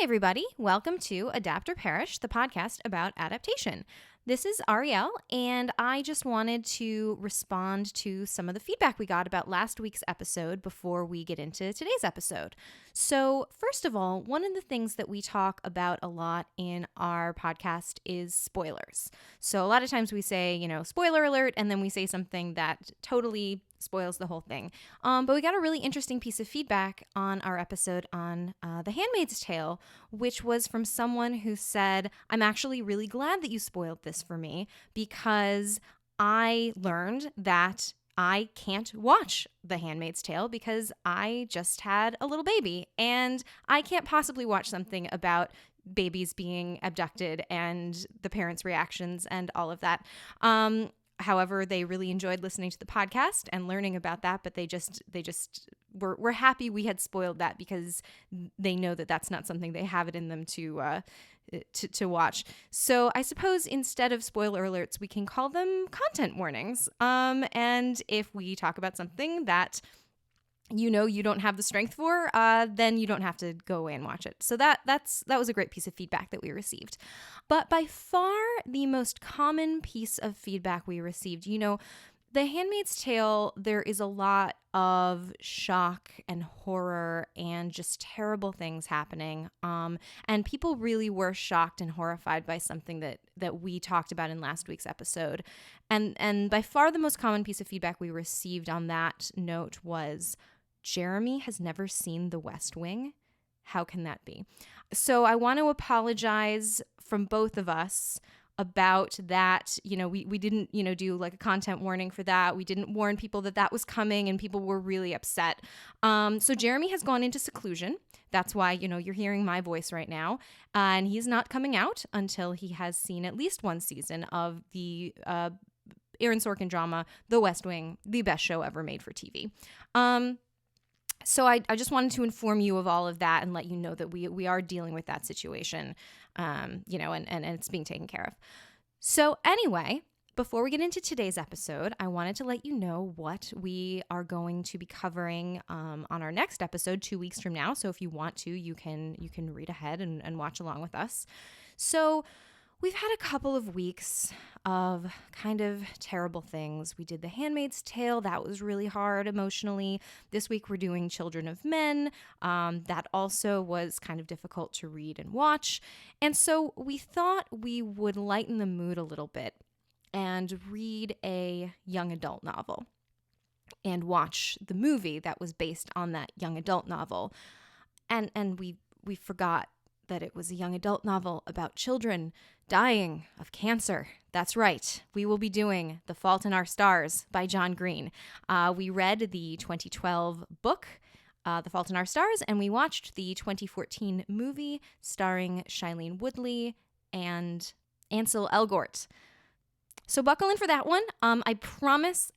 everybody. Welcome to Adapt or Perish, the podcast about adaptation. This is Ariel, and I just wanted to respond to some of the feedback we got about last week's episode before we get into today's episode. So, first of all, one of the things that we talk about a lot in our podcast is spoilers. So, a lot of times we say, spoiler alert, and then we say something that totally spoils the whole thing. But we got a really interesting piece of feedback on our episode on The Handmaid's Tale, which was from someone who said, I'm actually really glad that you spoiled this for me because I learned that I can't watch The Handmaid's Tale because I just had a little baby and I can't possibly watch something about babies being abducted and the parents' reactions and all of that. However, they really enjoyed listening to the podcast and learning about that, but they just were happy we had spoiled that because they know that that's not something they have it in them to watch. So I suppose instead of spoiler alerts, we can call them content warnings. And if we talk about something that you don't have the strength for, then you don't have to go away and watch it. So that was a great piece of feedback that we received. But by far the most common piece of feedback we received, The Handmaid's Tale, there is a lot of shock and horror and just terrible things happening. And people really were shocked and horrified by something that we talked about in last week's episode. And by far the most common piece of feedback we received on that note was, Jeremy has never seen The West Wing. How can that be? So I want to apologize from both of us about that. We didn't, do like a content warning for that. We didn't warn people that was coming and people were really upset. So Jeremy has gone into seclusion. That's why, you're hearing my voice right now. And he's not coming out until he has seen at least one season of the Aaron Sorkin drama, The West Wing, the best show ever made for TV. So I just wanted to inform you of all of that and let you know that we are dealing with that situation, and it's being taken care of. So anyway, before we get into today's episode, I wanted to let you know what we are going to be covering on our next episode 2 weeks from now. So if you want to, you can read ahead and watch along with us. So we've had a couple of weeks of kind of terrible things. We did The Handmaid's Tale. That was really hard emotionally. This week we're doing Children of Men. That also was kind of difficult to read and watch. And so we thought we would lighten the mood a little bit and read a young adult novel and watch the movie that was based on that young adult novel. And we forgot that it was a young adult novel about children dying of cancer. That's right. We will be doing The Fault in Our Stars by John Green. We read the 2012 book, The Fault in Our Stars, and we watched the 2014 movie starring Shailene Woodley and Ansel Elgort. So buckle in for that one. I promise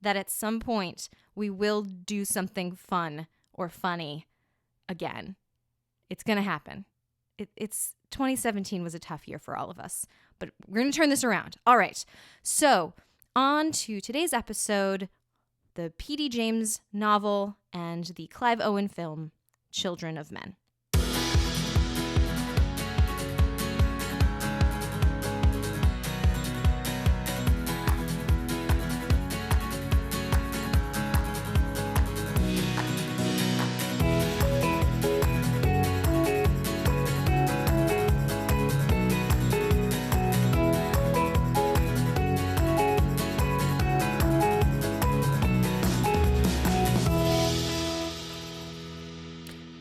that at some point we will do something fun or funny again. It's going to happen. It's 2017 was a tough year for all of us, but we're going to turn this around. All right. So on to today's episode, the P.D. James novel and the Clive Owen film, Children of Men.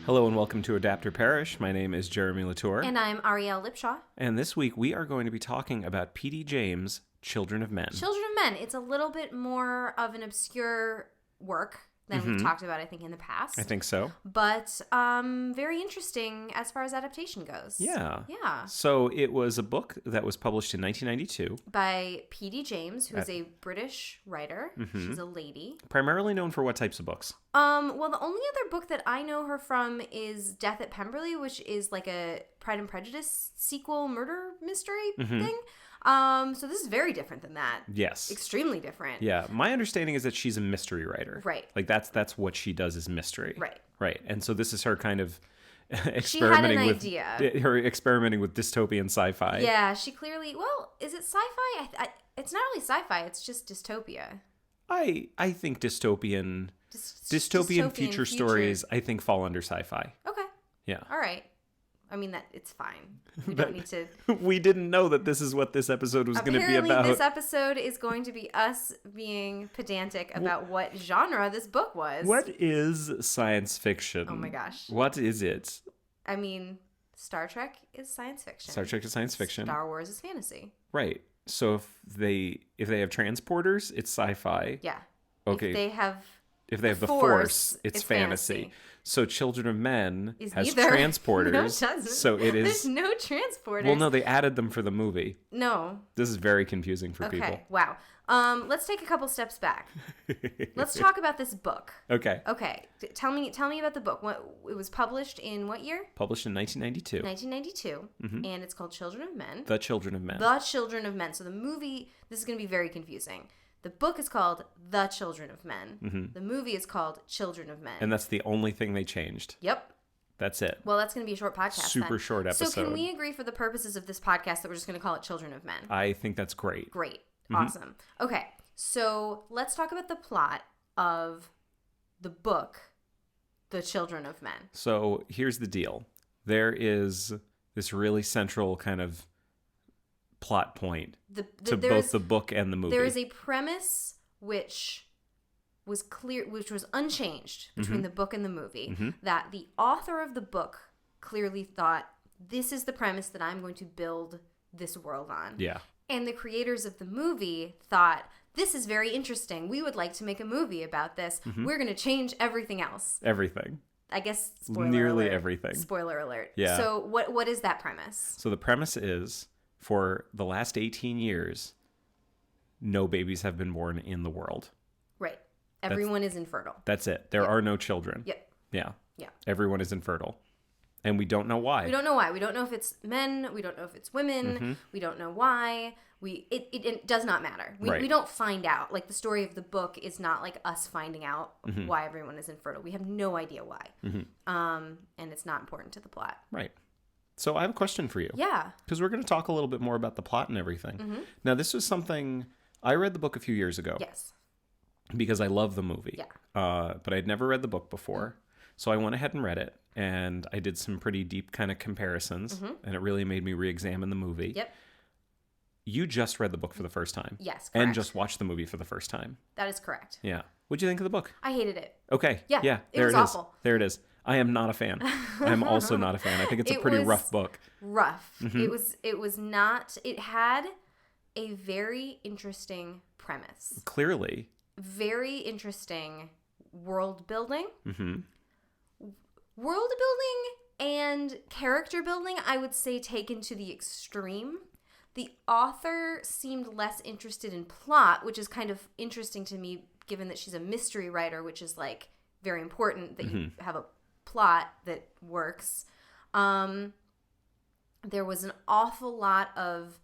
Hello and welcome to Adapt or Perish. My name is Jeremy Latour. And I'm Ariel Lipshaw. And this week we are going to be talking about P.D. James' Children of Men. Children of Men. It's a little bit more of an obscure work than we've talked about, I think, in the past. I think so. But very interesting as far as adaptation goes. Yeah. Yeah. So it was a book that was published in 1992. By P.D. James, who is a British writer. She's a lady. Primarily known for what types of books? Well, the only other book that I know her from is Death at Pemberley, which is like a Pride and Prejudice sequel murder mystery thing. So this is very different than that. Yes. Extremely different. Yeah. My understanding is that she's a mystery writer. Right. Like that's what she does is mystery. Right. Right. And so this is her kind of experimenting with idea. her experimenting with dystopian sci-fi. Yeah, she clearly. Well, is it sci-fi? It's not really sci-fi. It's just dystopia. I think dystopian Dystopian future stories I think fall under sci-fi. Okay. Yeah. All right. I mean, that it's fine. We don't need to. We didn't know that this is what this episode was going to be about. Apparently, this episode is going to be us being pedantic about what genre this book was. What is science fiction? Oh my gosh. What is it? I mean, Star Trek is science fiction. Star Trek is science fiction. Star Wars is fantasy. Right. So if they have transporters, it's sci-fi. Yeah. Okay. If they have the force, it's fantasy. So Children of Men has neither. transporters. No, it doesn't. So it is. There's no transporters. Well, no, they added them for the movie. No. This is very confusing for people. Okay. Wow. Let's take a couple steps back. Let's talk about this book. Okay. Okay. Tell me about the book. It was published in what year? Published in 1992. 1992, and it's called Children of Men. The Children of Men. The Children of Men. So the movie, this is going to be very confusing. The book is called The Children of Men. Mm-hmm. The movie is called Children of Men. And that's the only thing they changed. Yep. That's it. Well, that's going to be a short podcast. Super then. short episode. So can we agree for the purposes of this podcast that we're just going to call it Children of Men? I think that's great. Great. Mm-hmm. Awesome. Okay. So let's talk about the plot of the book, The Children of Men. So here's the deal. There is this really central kind of plot point to both the book and the movie. There is a premise which was unchanged between the book and the movie, that the author of the book clearly thought, this is the premise that I'm going to build this world on. Yeah. And the creators of the movie thought, this is very interesting. We would like to make a movie about this. We're going to change everything else. Everything. I guess spoiler Nearly alert. everything. Spoiler alert. Yeah. So what is that premise? So the premise is, for the last 18 years, no babies have been born in the world. Right. Everyone is infertile. That's it. There are no children. Yep. Yeah. Yeah. Everyone is infertile. And we don't know why. We don't know why. We don't know if it's men. We don't know if it's women. We don't know why. It does not matter. We don't find out. Like, the story of the book is not like us finding out why everyone is infertile. We have no idea why. And it's not important to the plot. Right. So I have a question for you. Yeah. Because we're going to talk a little bit more about the plot and everything. Now, this was something... I read the book a few years ago. Yes. Because I love the movie. Yeah. But I'd never read the book before. So I went ahead and read it. And I did some pretty deep kind of comparisons. And it really made me re-examine the movie. Yep. You just read the book for the first time. Yes, correct. And just watched the movie for the first time. That is correct. Yeah. What'd you think of the book? I hated it. Okay. Yeah. Yeah. It was awful. There it is. I am not a fan. I'm also not a fan. I think it's a pretty rough book. Rough. It was not. It had a very interesting premise. Clearly. Very interesting world building. Mm-hmm. World building and character building, I would say, taken to the extreme. The author seemed less interested in plot, which is kind of interesting to me, given that she's a mystery writer, which is like very important that you have a plot that works. There was an awful lot of...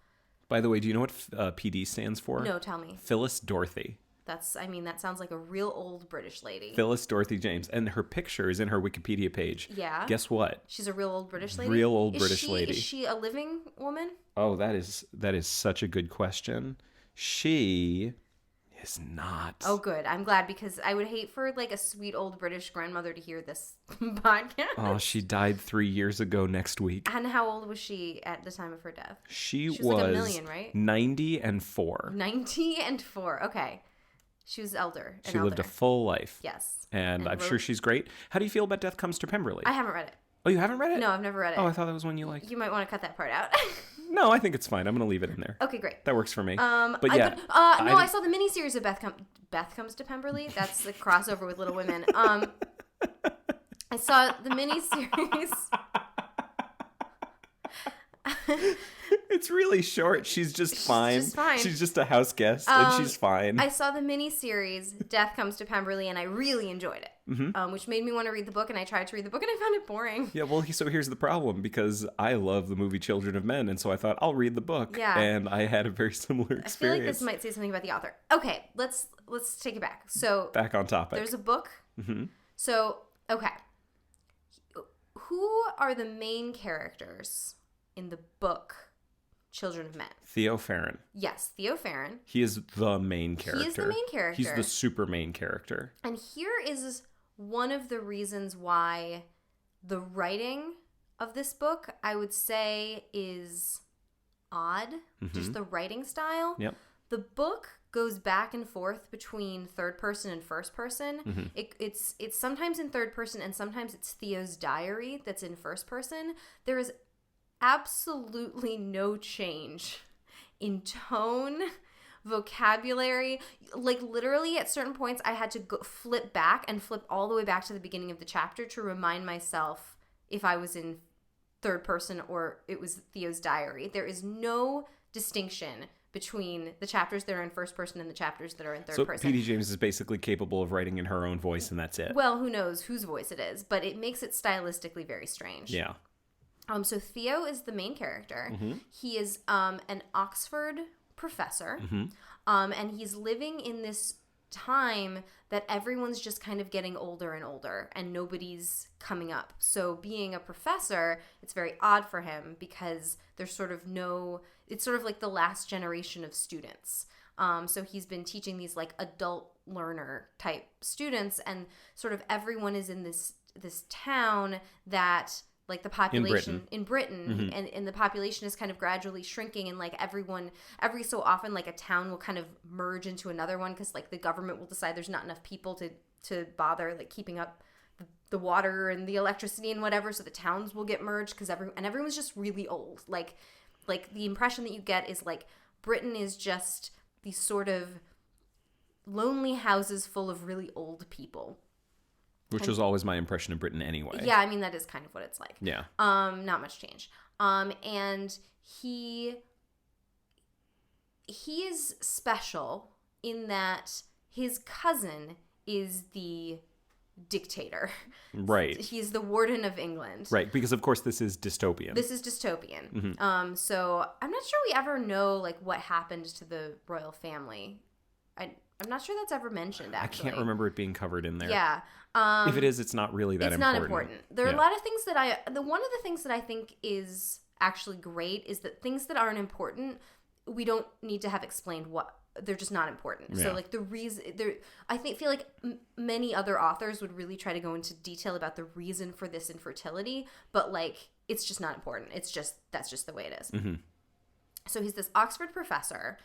By the way, do you know what PD stands for? No, tell me. Phyllis Dorothy. That sounds like a real old British lady. Phyllis Dorothy James. And her picture is in her Wikipedia page. Yeah. Guess what? She's a real old British lady? Real old British lady. Is she a living woman? Oh, that is such a good question. She is not. Oh, good. I'm glad, because I would hate for like a sweet old British grandmother to hear this podcast. Oh, she died 3 years ago next week. And how old was she at the time of her death? She was like a million, right? 94. 94. Okay. She was elder. She lived a full life. Yes. And I'm sure she's great. How do you feel about Death Comes to Pemberley? I haven't read it. Oh, you haven't read it? No, I've never read it. Oh, I thought that was one you liked. You might want to cut that part out. No, I think it's fine. I'm going to leave it in there. Okay, great. That works for me. But yeah. I saw the miniseries of Beth Comes to Pemberley. That's the crossover with Little Women. I saw the miniseries. It's really short. She's just fine. She's fine. She's just a house guest, and she's fine. I saw the miniseries Death Comes to Pemberley, and I really enjoyed it, which made me want to read the book, and I tried to read the book, and I found it boring. Yeah, well, so here's the problem, because I love the movie Children of Men, and so I thought, I'll read the book. Yeah. And I had a very similar experience. I feel like this might say something about the author. Okay, let's take it back. So back on topic. there's a book. Mm-hmm. So, okay. who are the main characters in the book Children of Men? Theo Farron. Yes, Theo Farron. He is the main character. He is the main character. He's the super main character. And here is one of the reasons why the writing of this book, I would say, is odd. Just the writing style. Yep. The book goes back and forth between third person and first person. It's sometimes in third person and sometimes it's Theo's diary that's in first person. There is absolutely no change in tone, vocabulary. Like literally at certain points I had to flip back and flip all the way back to the beginning of the chapter to remind myself if I was in third person or it was Theo's diary. There is no distinction between the chapters that are in first person and the chapters that are in third person. So P.D. James is basically capable of writing in her own voice and that's it. Well, who knows whose voice it is, but it makes it stylistically very strange. Yeah. So Theo is the main character. He is an Oxford professor, and he's living in this time that everyone's just kind of getting older and older, and nobody's coming up. So being a professor, it's very odd for him because there's sort of no... It's sort of like the last generation of students. So he's been teaching these like adult learner type students, and sort of everyone is in this town that... like the population in Britain and the population is kind of gradually shrinking, and like every so often like a town will kind of merge into another one because like the government will decide there's not enough people to bother like keeping up the water and the electricity and whatever, so the towns will get merged because everyone's just really old. Like the impression that you get is like Britain is just these sort of lonely houses full of really old people. Which was always my impression of Britain anyway. Yeah, I mean, that is kind of what it's like. Yeah. Not much change. And he is special in that his cousin is the dictator. Right. He's the warden of England. Right, because of course this is dystopian. This is dystopian. So I'm not sure we ever know like what happened to the royal family. I'm not sure that's ever mentioned, actually. I can't remember it being covered in there. Yeah. If it is, it's not really that important. It's not important. There are a lot of things that one of the things that I think is actually great is that things that aren't important, we don't need to have explained they're just not important. Yeah. So like the reason I feel like many other authors would really try to go into detail about the reason for this infertility, but like it's just not important. That's just the way it is. So he's this Oxford professor.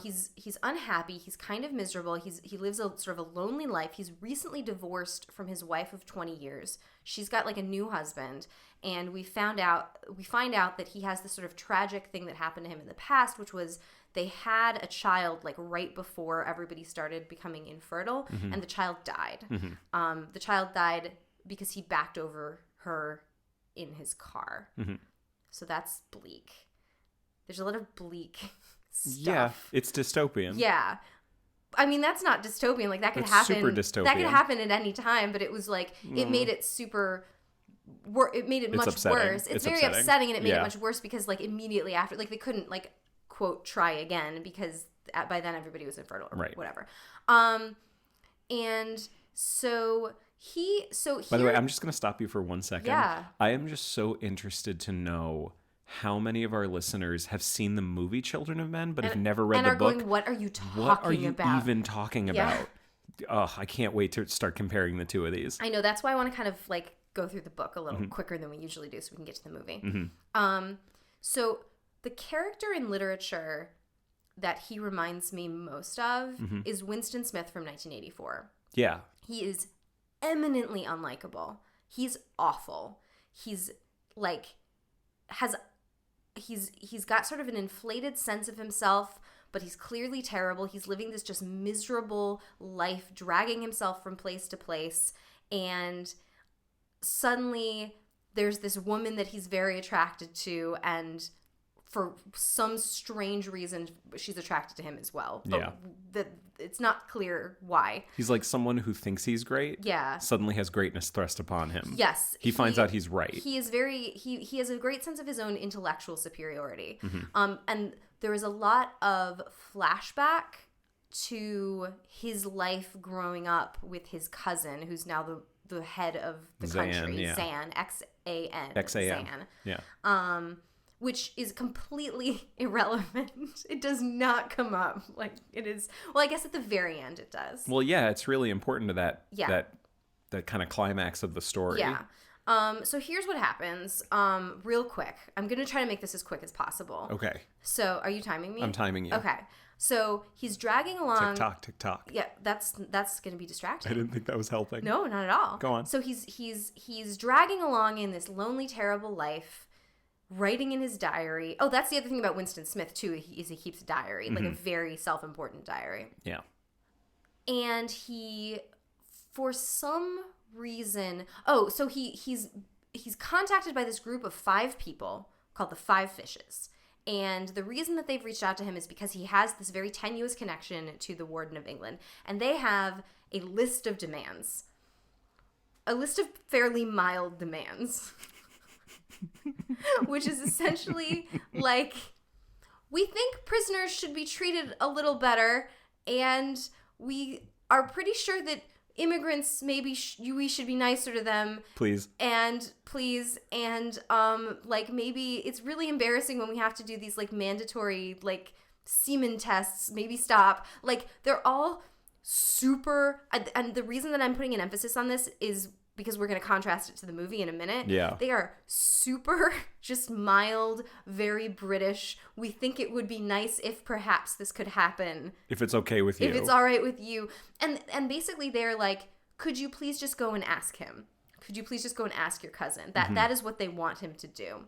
He's unhappy. He's kind of miserable. He lives a sort of a lonely life. He's recently divorced from his wife of 20 years. She's got like a new husband, and we find out that he has this sort of tragic thing that happened to him in the past, which was they had a child like right before everybody started becoming infertile, and the child died. The child died because he backed over her in his car. So that's bleak. There's a lot of bleak stuff. Yeah, it's dystopian. Yeah. I mean, that's not dystopian. Like, that could It's happen. super dystopian. That could happen at any time, but it was like, it made it super... It made it much upsetting. worse. It's very upsetting, and it made it much worse because, like, immediately after... Like, they couldn't, like, quote, try again because by then everybody was infertile or whatever. And so... By the way, I'm just going to stop you for 1 second. Yeah. I am just so interested to know how many of our listeners have seen the movie Children of Men but have never read the book. Going, what are you talking about? What are you even talking about? I can't wait to start comparing the two of these. I know. That's why I want to kind of like go through the book a little quicker than we usually do so we can get to the movie. So the character in literature that he reminds me most of is Winston Smith from 1984. Yeah. He is eminently unlikable. He's awful. He's like he's got sort of an inflated sense of himself, but he's clearly terrible. He's living this just miserable life, dragging himself from place to place, and suddenly there's this woman that he's very attracted to, and for some strange reason she's attracted to him as well. But it's not clear why. He's like someone who thinks he's great. Yeah. Suddenly has greatness thrust upon him. Yes. He finds out he's right. He is he has a great sense of his own intellectual superiority. And there is a lot of flashback to his life growing up with his cousin, who's now the head of the Zan, country, yeah. Zan, X-A-N. X-A-N. Zan. Yeah. Which is completely irrelevant. It does not come up. Like, it is... Well, I guess at the very end it does. Well, yeah, it's really important to that Yeah. that kind of climax of the story. Yeah. So here's what happens. Real quick. I'm going to try to make this as quick as possible. Okay. So, are you timing me? I'm timing you. Okay. So, he's dragging along... Tick-tock, tick-tock. Yeah, that's going to be distracting. I didn't think that was helping. No, not at all. Go on. So he's dragging along in this lonely, terrible life, writing in his diary. Oh, that's the other thing about Winston Smith too. Is he keeps a diary, like a very self-important diary. Yeah. And he, for some reason, so he's contacted by this group of 5 people called the Five Fishes. And the reason that they've reached out to him is because he has this very tenuous connection to the Warden of England. And they have a list of demands. A list of fairly mild demands. Which is essentially like, we think prisoners should be treated a little better. And we are pretty sure that immigrants, maybe we should be nicer to them. Please. And like, maybe it's really embarrassing when we have to do these like mandatory like semen tests. Maybe stop. Like, they're all super, and the reason that I'm putting an emphasis on this is because we're going to contrast it to the movie in a minute. Yeah. They are super just mild, very British. We think it would be nice if perhaps this could happen. If it's okay with you. If it's all right with you. And basically they're like, could you please just go and ask him? Could you please just go and ask your cousin? That is what they want him to do.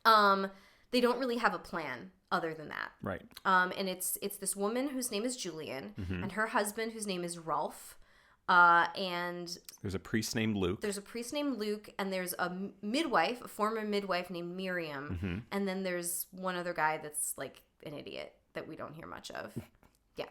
They don't really have a plan other than that. Right. And it's this woman whose name is Julian and her husband whose name is Rolf. And there's a priest named Luke. And there's a midwife, a former midwife named Miriam. And then there's one other guy that's like an idiot that we don't hear much of. Yeah.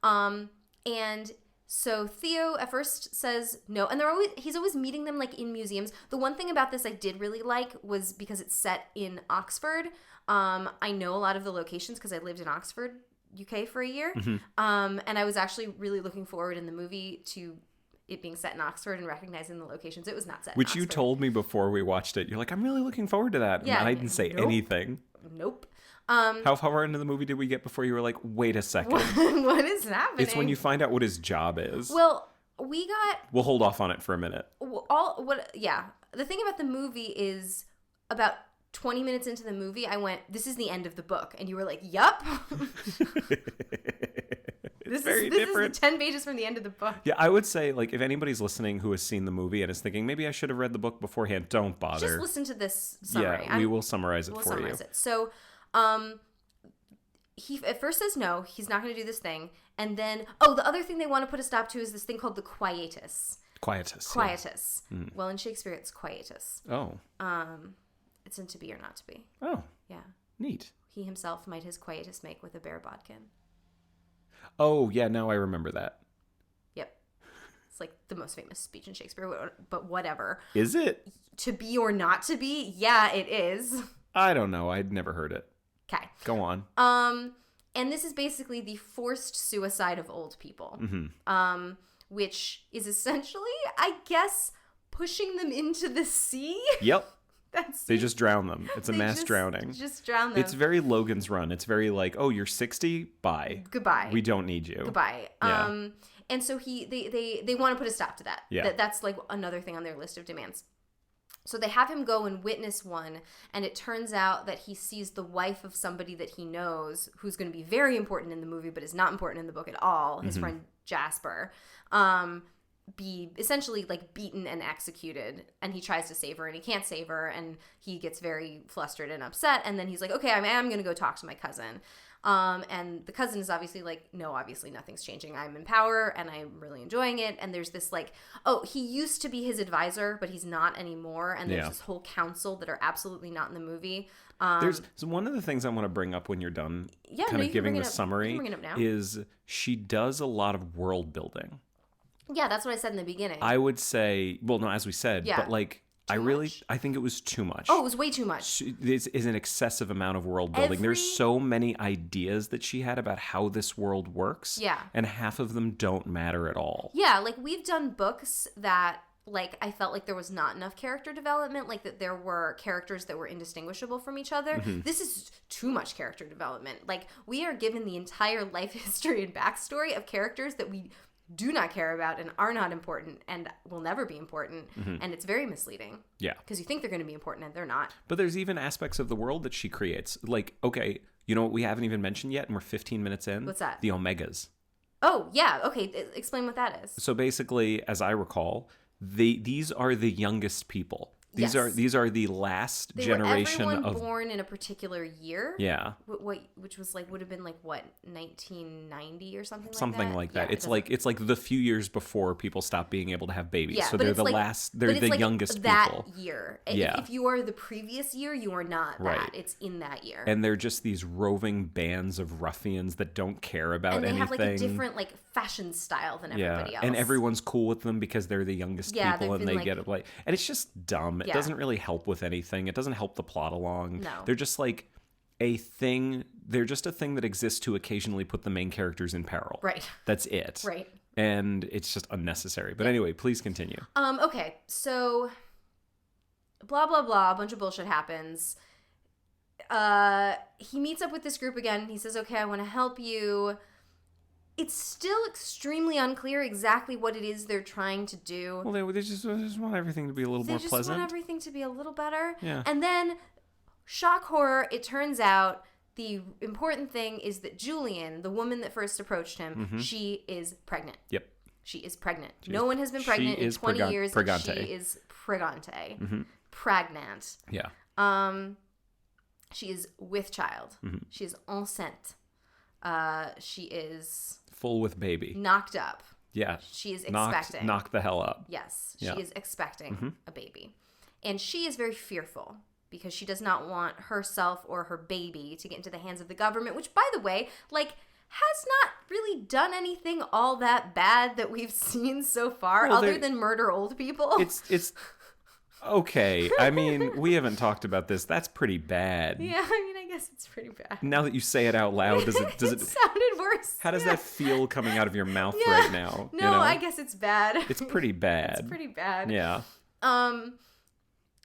And so Theo at first says no, and he's always meeting them like in museums. The one thing about this I did really like was because it's set in Oxford. I know a lot of the locations because I lived in Oxford, UK for a year. And I was actually really looking forward in the movie to it being set in Oxford and recognizing the locations. It was not set in Oxford. Which you told me before we watched it. You're like, I'm really looking forward to that. Yeah, and I didn't say anything. Nope. How far into the movie did we get before you were like, wait a second. What is happening? It's when you find out what his job is. Well, we'll hold off on it for a minute. The thing about the movie is about 20 minutes into the movie, I went, this is the end of the book. And you were like, yup. This is 10 pages from the end of the book. Yeah, I would say, like, if anybody's listening who has seen the movie and is thinking, maybe I should have read the book beforehand, don't bother. Just listen to this summary. Yeah, we will summarize it for you. So, he at first says no, he's not going to do this thing. And then, the other thing they want to put a stop to is this thing called the quietus. Quietus. Yeah. Well, in Shakespeare, it's quietus. Oh. It's in To Be or Not to Be. Oh. Yeah. Neat. He himself might his quietus make with a bare bodkin. Oh, yeah, now I remember that. Yep. It's like the most famous speech in Shakespeare, but whatever. Is it? To Be or Not to Be? Yeah, it is. I don't know. I'd never heard it. Okay. Go on. And this is basically the forced suicide of old people. Which is essentially, I guess, pushing them into the sea. Yep. They just drown them. It's a mass drowning. Just drown them. It's very Logan's Run. It's very like, oh, you're 60? Bye. Goodbye. We don't need you. Goodbye. Yeah. And so they want to put a stop to that. Yeah. That's like another thing on their list of demands. So they have him go and witness one, and it turns out that he sees the wife of somebody that he knows, who's going to be very important in the movie, but is not important in the book at all, his friend Jasper, be essentially like beaten and executed, and he tries to save her and he can't save her, and he gets very flustered and upset, and then he's like, okay, I am going to go talk to my cousin. And the cousin is obviously like, no, obviously nothing's changing. I'm in power and I'm really enjoying it. And there's this like, oh, he used to be his advisor, but he's not anymore. And there's this whole council that are absolutely not in the movie. So one of the things I want to bring up when you're done giving the summary is she does a lot of world building. Yeah, that's what I said in the beginning. I would say, well, no, as we said, but like I think it was too much. Oh, it was way too much. This is an excessive amount of world building. There's so many ideas that she had about how this world works. Yeah. And half of them don't matter at all. Yeah, like we've done books that like I felt like there was not enough character development, like that there were characters that were indistinguishable from each other. Mm-hmm. This is too much character development. Like we are given the entire life history and backstory of characters that we do not care about and are not important and will never be important. Mm-hmm. And it's very misleading. Yeah. Because you think they're going to be important and they're not. But there's even aspects of the world that she creates. Like, okay, you know what we haven't even mentioned yet and we're 15 minutes in? What's that? The Omegas. Oh, yeah. Okay. Explain what that is. So basically, as I recall, these are the youngest people. These are the last generation everyone of born in a particular year. Yeah. Which was like would have been like what 1990 or something. Something like that. Yeah, it's like the few years before people stop being able to have babies. Yeah, so but they're it's the like, last. They're the youngest that people. Year. Yeah. If you are the previous year, you are not that. Right. It's in that year. And they're just these roving bands of ruffians that don't care about anything. And they have like a different like fashion style than everybody else. And everyone's cool with them because they're the youngest people and they like, get it. Like, and it's just dumb. It doesn't really help with anything. It doesn't help the plot along. No. They're just like a thing. They're just a thing that exists to occasionally put the main characters in peril. Right. That's it. Right. And it's just unnecessary. But anyway, please continue. Okay. So blah blah blah, a bunch of bullshit happens. He meets up with this group again. He says, "Okay, I want to help you." It's still extremely unclear exactly what it is they're trying to do. Well, they just want everything to be a little more pleasant. They just want everything to be a little better. Yeah. And then, shock horror, it turns out the important thing is that Julian, the woman that first approached him, she is pregnant. Yep. She is pregnant. No one has been pregnant in 20 years. Pregante. She is pregante. Mm-hmm. Pregnant. Yeah. She is with child. She is enceinte. She is full with baby. Knocked up. Yeah. She is expecting. Knocked the hell up. Yes. She is expecting a baby. And she is very fearful because she does not want herself or her baby to get into the hands of the government, which, by the way, like, has not really done anything all that bad that we've seen so far, other than murder old people. It's okay. I mean, we haven't talked about this. That's pretty bad. Yeah, I mean, I guess it's pretty bad. Now that you say it out loud, does it sounded worse. How does that feel coming out of your mouth right now? No, you know? I guess it's bad. It's pretty bad. It's pretty bad. Yeah.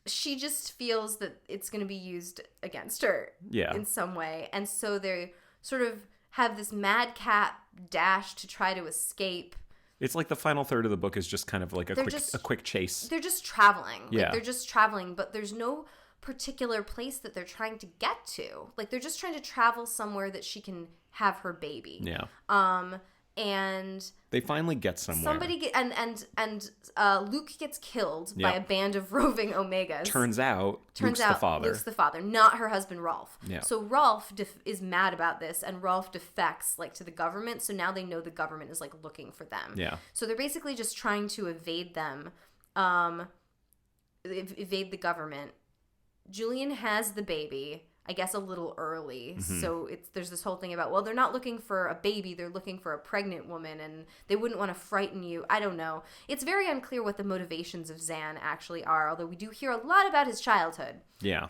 She just feels that it's going to be used against her in some way. And so they sort of have this madcap dash to try to escape. It's like the final third of the book is just kind of like a quick chase. They're just traveling. Yeah. Like, they're just traveling, but there's no particular place that they're trying to get to. Like, they're just trying to travel somewhere that she can have her baby. Yeah. And they finally get somewhere. Luke gets killed by a band of roving Omegas. Turns out Luke's the father, not her husband Rolf. Yeah. So Rolf is mad about this, and Rolf defects like to the government. So now they know the government is like looking for them. Yeah. So they're basically just trying to evade them, evade the government. Julian has the baby, I guess a little early. So there's this whole thing about, well, they're not looking for a baby, they're looking for a pregnant woman, and they wouldn't want to frighten you. I don't know. It's very unclear what the motivations of Zan actually are, although we do hear a lot about his childhood. Yeah.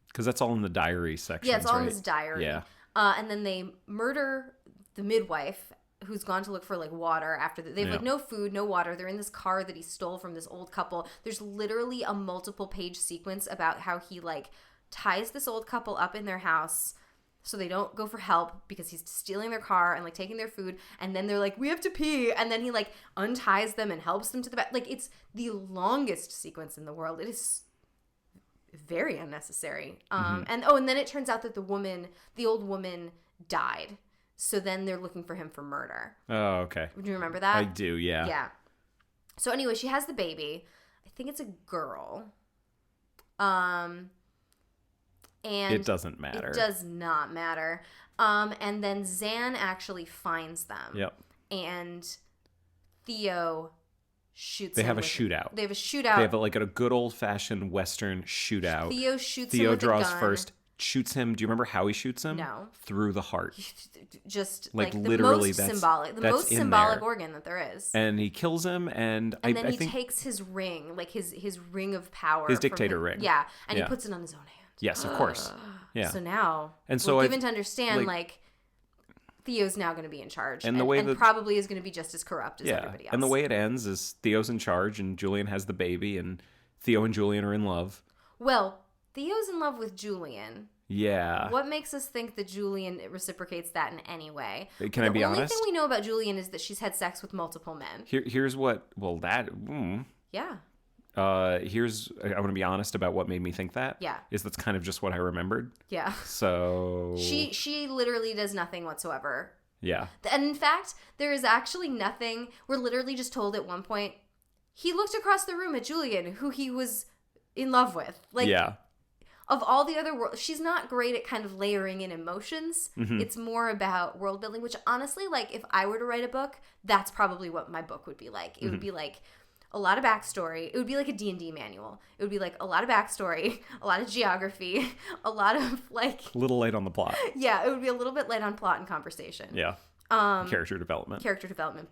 Because that's all in the diary section. Yeah, it's all in his diary. Yeah. And then they murder the midwife, who's gone to look for like water after they have like no food, no water. They're in this car that he stole from this old couple. There's literally a multiple page sequence about how he like ties this old couple up in their house so they don't go for help because he's stealing their car and like taking their food, and then they're like, we have to pee, and then he like unties them and helps them to the back. Like, it's the longest sequence in the world. It is very unnecessary. And then it turns out that the old woman died. So then they're looking for him for murder. Oh, okay. Do you remember that? I do, yeah. Yeah. So anyway, she has the baby. I think it's a girl. And it doesn't matter. It does not matter. And then Zan actually finds them. Yep. And Theo shoots They him have a shootout. They have a shootout. They have a good old-fashioned Western shootout. Theo shoots him with a gun. Theo draws first. shoots him. Do you remember how he shoots him? No. Through the heart. Just like the literally most symbolic, the most symbolic organ that there is. And he kills him, and then I he think takes his ring, like his ring of power, his dictator ring. Yeah, and he puts it on his own hand. Yes, of course. Yeah. So now, and so we're given to understand, like Theo's now going to be in charge, and probably is going to be just as corrupt as everybody else. And the way it ends is Theo's in charge, and Julian has the baby, and Theo and Julian are in love. Well, Theo's in love with Julian. Yeah. What makes us think that Julian reciprocates that in any way? Can I be honest? The only thing we know about Julian is that she's had sex with multiple men. Here's what. Well, that. Yeah. I want to be honest about what made me think that. Yeah. Is that's kind of just what I remembered. Yeah. So. She literally does nothing whatsoever. Yeah. And in fact, there is actually nothing. We're literally just told at one point, he looked across the room at Julian, who he was in love with. Like, yeah. Of all the other world, she's not great at kind of layering in emotions. Mm-hmm. It's more about world building, which honestly, like, if I were to write a book, that's probably what my book would be like. It would be like a lot of backstory. It would be like a D&D manual. It would be like a lot of backstory, a lot of geography, a lot of like... A little light on the plot. Yeah, it would be a little bit light on plot and conversation. Yeah. Character development.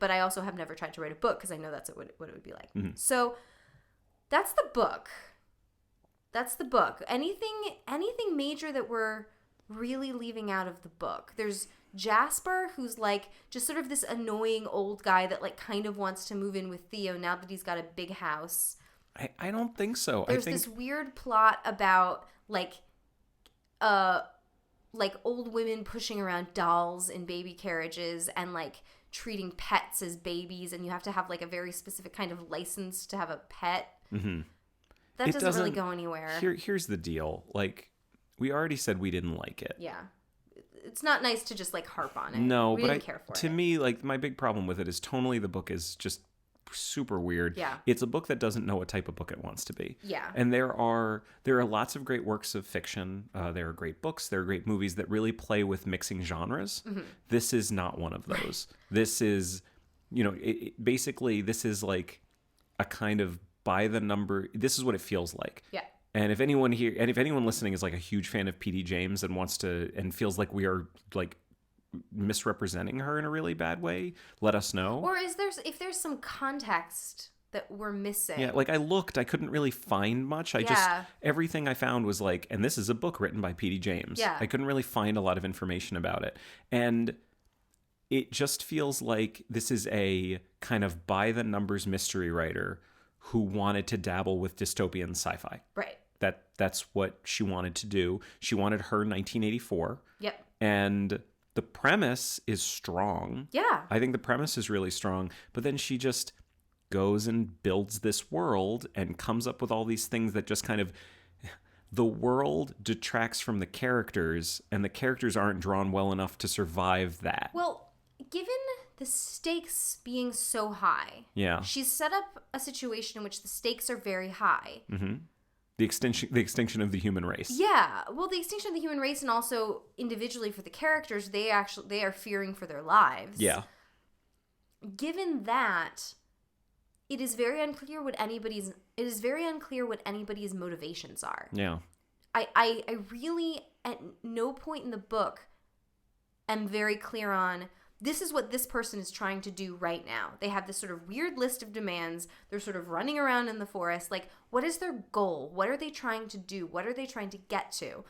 But I also have never tried to write a book because I know that's what it would be like. Mm-hmm. So that's the book. Anything major that we're really leaving out of the book? There's Jasper, who's like just sort of this annoying old guy that like kind of wants to move in with Theo now that he's got a big house. I don't think so. There's this weird plot about like old women pushing around dolls in baby carriages and like treating pets as babies, and you have to have like a very specific kind of license to have a pet. Mm-hmm. That doesn't really go anywhere. Here's the deal. Like, we already said we didn't like it. Yeah. It's not nice to just, like, harp on it. No, we didn't care for it. To me, like, my big problem with it is tonally the book is just super weird. Yeah. It's a book that doesn't know what type of book it wants to be. Yeah. And there are lots of great works of fiction. There are great books. There are great movies that really play with mixing genres. Mm-hmm. This is not one of those. This is, basically, this is, like, a kind of by the number. This is what it feels like. Yeah. And if anyone listening is like a huge fan of P.D. James and feels like we are like misrepresenting her in a really bad way, let us know. Or if there's some context that we're missing. Yeah, like I couldn't really find much. Everything I found was like, and this is a book written by P.D. James. Yeah. I couldn't really find a lot of information about it. And it just feels like this is a kind of by the numbers mystery writer who wanted to dabble with dystopian sci-fi. Right. That's what she wanted to do. She wanted her 1984. Yep. And the premise is strong. Yeah. I think the premise is really strong. But then she just goes and builds this world and comes up with all these things that just kind of... The world detracts from the characters, and the characters aren't drawn well enough to survive that. Well, given the stakes being so high. Yeah. She's set up a situation in which the stakes are very high. Mm-hmm. The extinction of the human race. Yeah. Well, the extinction of the human race, and also individually for the characters, they are fearing for their lives. Yeah. Given that, it is very unclear what anybody's motivations are. Yeah. I really at no point in the book am very clear on this is what this person is trying to do right now. They have this sort of weird list of demands. They're sort of running around in the forest. Like, what is their goal? What are they trying to do? What are they trying to get to?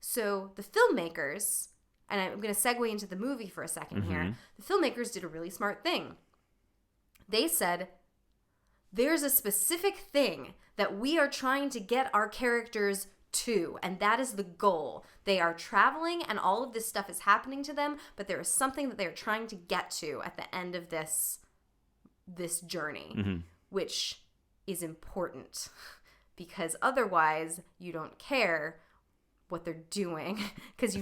So the filmmakers, and I'm going to segue into the movie for a second here. The filmmakers did a really smart thing. They said, there's a specific thing that we are trying to get our characters to, and that is the goal. They are traveling and all of this stuff is happening to them, but there is something that they are trying to get to at the end of this journey, which is important because otherwise you don't care what they're doing because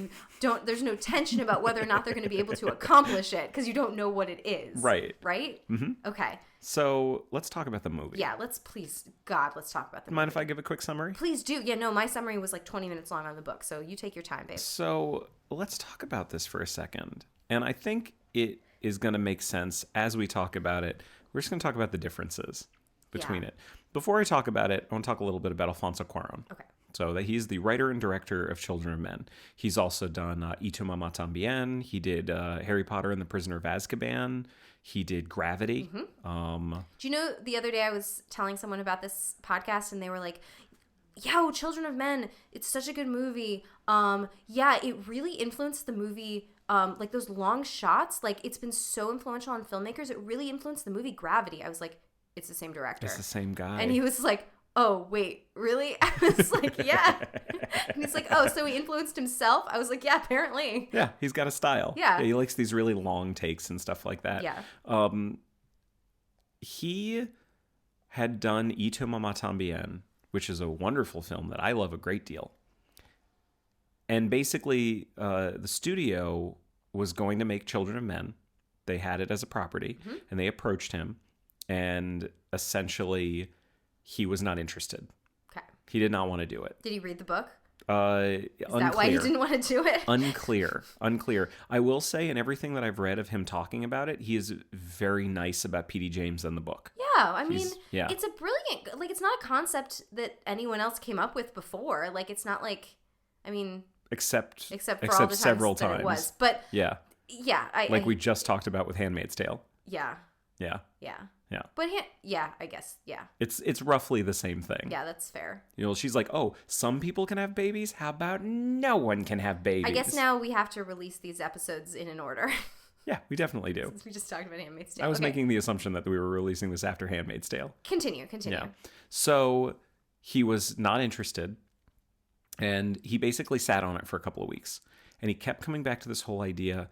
there's no tension about whether or not they're going to be able to accomplish it because you don't know what it is. Right. Mm-hmm. Okay. So let's talk about the movie. Yeah, let's talk about the movie. Mind if I give a quick summary? Please do. Yeah, no, my summary was like 20 minutes long on the book, so you take your time, babe. So let's talk about this for a second. And I think it is going to make sense as we talk about it. We're just going to talk about the differences between it. Before I talk about it, I want to talk a little bit about Alfonso Cuarón. Okay. So that he's the writer and director of Children of Men. He's also done Y tu mamá también. He did Harry Potter and the Prisoner of Azkaban. He did Gravity. Do you know, the other day I was telling someone about this podcast and they were like, yo, Children of Men, it's such a good movie. Yeah, it really influenced the movie. Like those long shots, like it's been so influential on filmmakers. It really influenced the movie Gravity. I was like, it's the same director. It's the same guy. And he was like, oh, wait, really? I was like, yeah. And he's like, oh, so he influenced himself? I was like, yeah, apparently. Yeah, he's got a style. Yeah. He likes these really long takes and stuff like that. Yeah. He had done Y tu mamá también, which is a wonderful film that I love a great deal. And basically, the studio was going to make Children of Men. They had it as a property, and they approached him, and essentially, he was not interested. Okay. He did not want to do it. Did he read the book? Is that why he didn't want to do it? Unclear. I will say, in everything that I've read of him talking about it, he is very nice about P.D. James and the book. Yeah, I mean, yeah. It's a brilliant, like, it's not a concept that anyone else came up with before. Like, it's not like, I mean... Except for all the times several that times. it was. But, yeah. Yeah. We just talked about with Handmaid's Tale. Yeah. Yeah. Yeah. Yeah. But yeah, I guess. Yeah. It's roughly the same thing. Yeah, that's fair. You know, she's like, oh, some people can have babies. How about no one can have babies? I guess now we have to release these episodes in an order. Yeah, we definitely do. Since we just talked about Handmaid's Tale. I was making the assumption that we were releasing this after Handmaid's Tale. Continue. Yeah. So he was not interested, and he basically sat on it for a couple of weeks. And he kept coming back to this whole idea,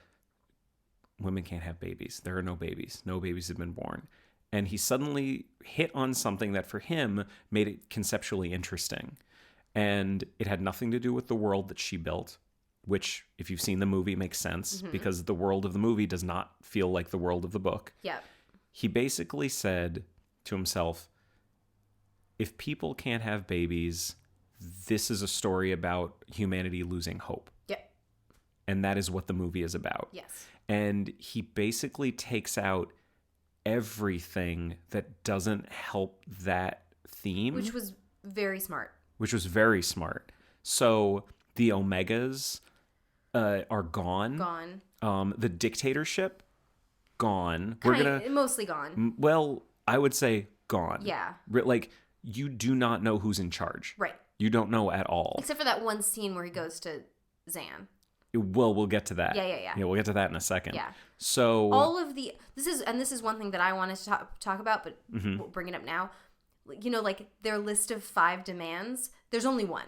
women can't have babies. There are no babies. No babies have been born. And he suddenly hit on something that for him made it conceptually interesting. And it had nothing to do with the world that she built, which, if you've seen the movie, makes sense because the world of the movie does not feel like the world of the book. Yeah. He basically said to himself, if people can't have babies, this is a story about humanity losing hope. Yep. And that is what the movie is about. Yes. And he basically takes out everything that doesn't help that theme. Which was very smart. So the Omegas are gone. The dictatorship, gone. Mostly gone. Well, I would say gone. Yeah. Like, you do not know who's in charge. Right. You don't know at all. Except for that one scene where he goes to Zan. Well, we'll get to that. Yeah. Yeah, we'll get to that in a second. Yeah. So all of this is one thing that I wanted to talk about, but we'll bring it up now. You know, like their list of 5 demands. There's only one.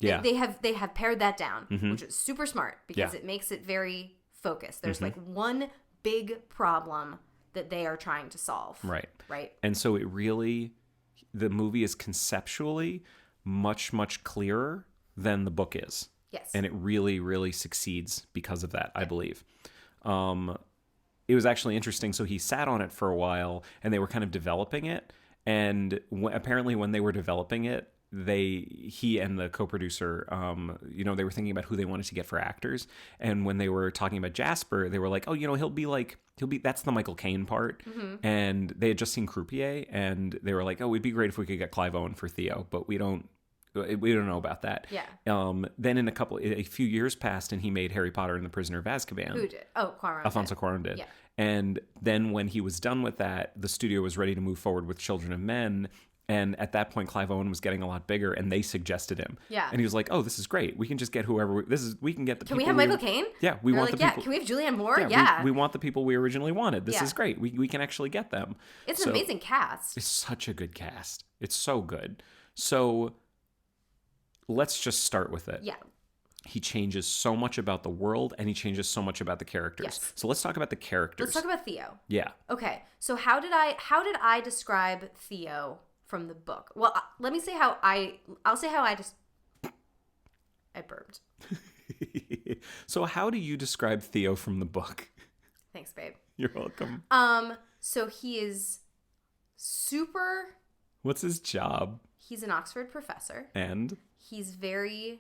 Yeah. They have pared that down, which is super smart because it makes it very focused. There's like one big problem that they are trying to solve. Right. Right. And so the movie is conceptually much, much clearer than the book is. Yes. And it really, really succeeds because of that, I believe. It was actually interesting. So he sat on it for a while and they were kind of developing it. And apparently when they were developing it, he and the co-producer, they were thinking about who they wanted to get for actors. And when they were talking about Jasper, they were like, oh, that's the Michael Caine part. And they had just seen Croupier and they were like, oh, it'd be great if we could get Clive Owen for Theo, but we don't know about that. Yeah. Then a few years passed and he made Harry Potter and the Prisoner of Azkaban. Who did? Oh, Cuarón. Alfonso Cuarón did. Yeah. And then when he was done with that, the studio was ready to move forward with Children of Men. And at that point, Clive Owen was getting a lot bigger, and they suggested him. Yeah. And he was like, "Oh, this is great. We can just get whoever. We can get the. Can people we have Michael Caine? Yeah, we want the people. Yeah. Can we have Julianne Moore? Yeah. We want the people we originally wanted. This Yeah. is great. We can actually get them. It's an amazing cast. It's such a good cast. It's so good. So let's just start with it. Yeah. He changes so much about the world, and he changes so much about the characters. Yes. So let's talk about the characters. Let's talk about Theo. Yeah. Okay. So how did I describe Theo from the book? Well, let me say I'll say how I burped. So how do you describe Theo from the book? Thanks, babe. You're welcome. So he is super. What's his job? He's an Oxford professor. And? He's very.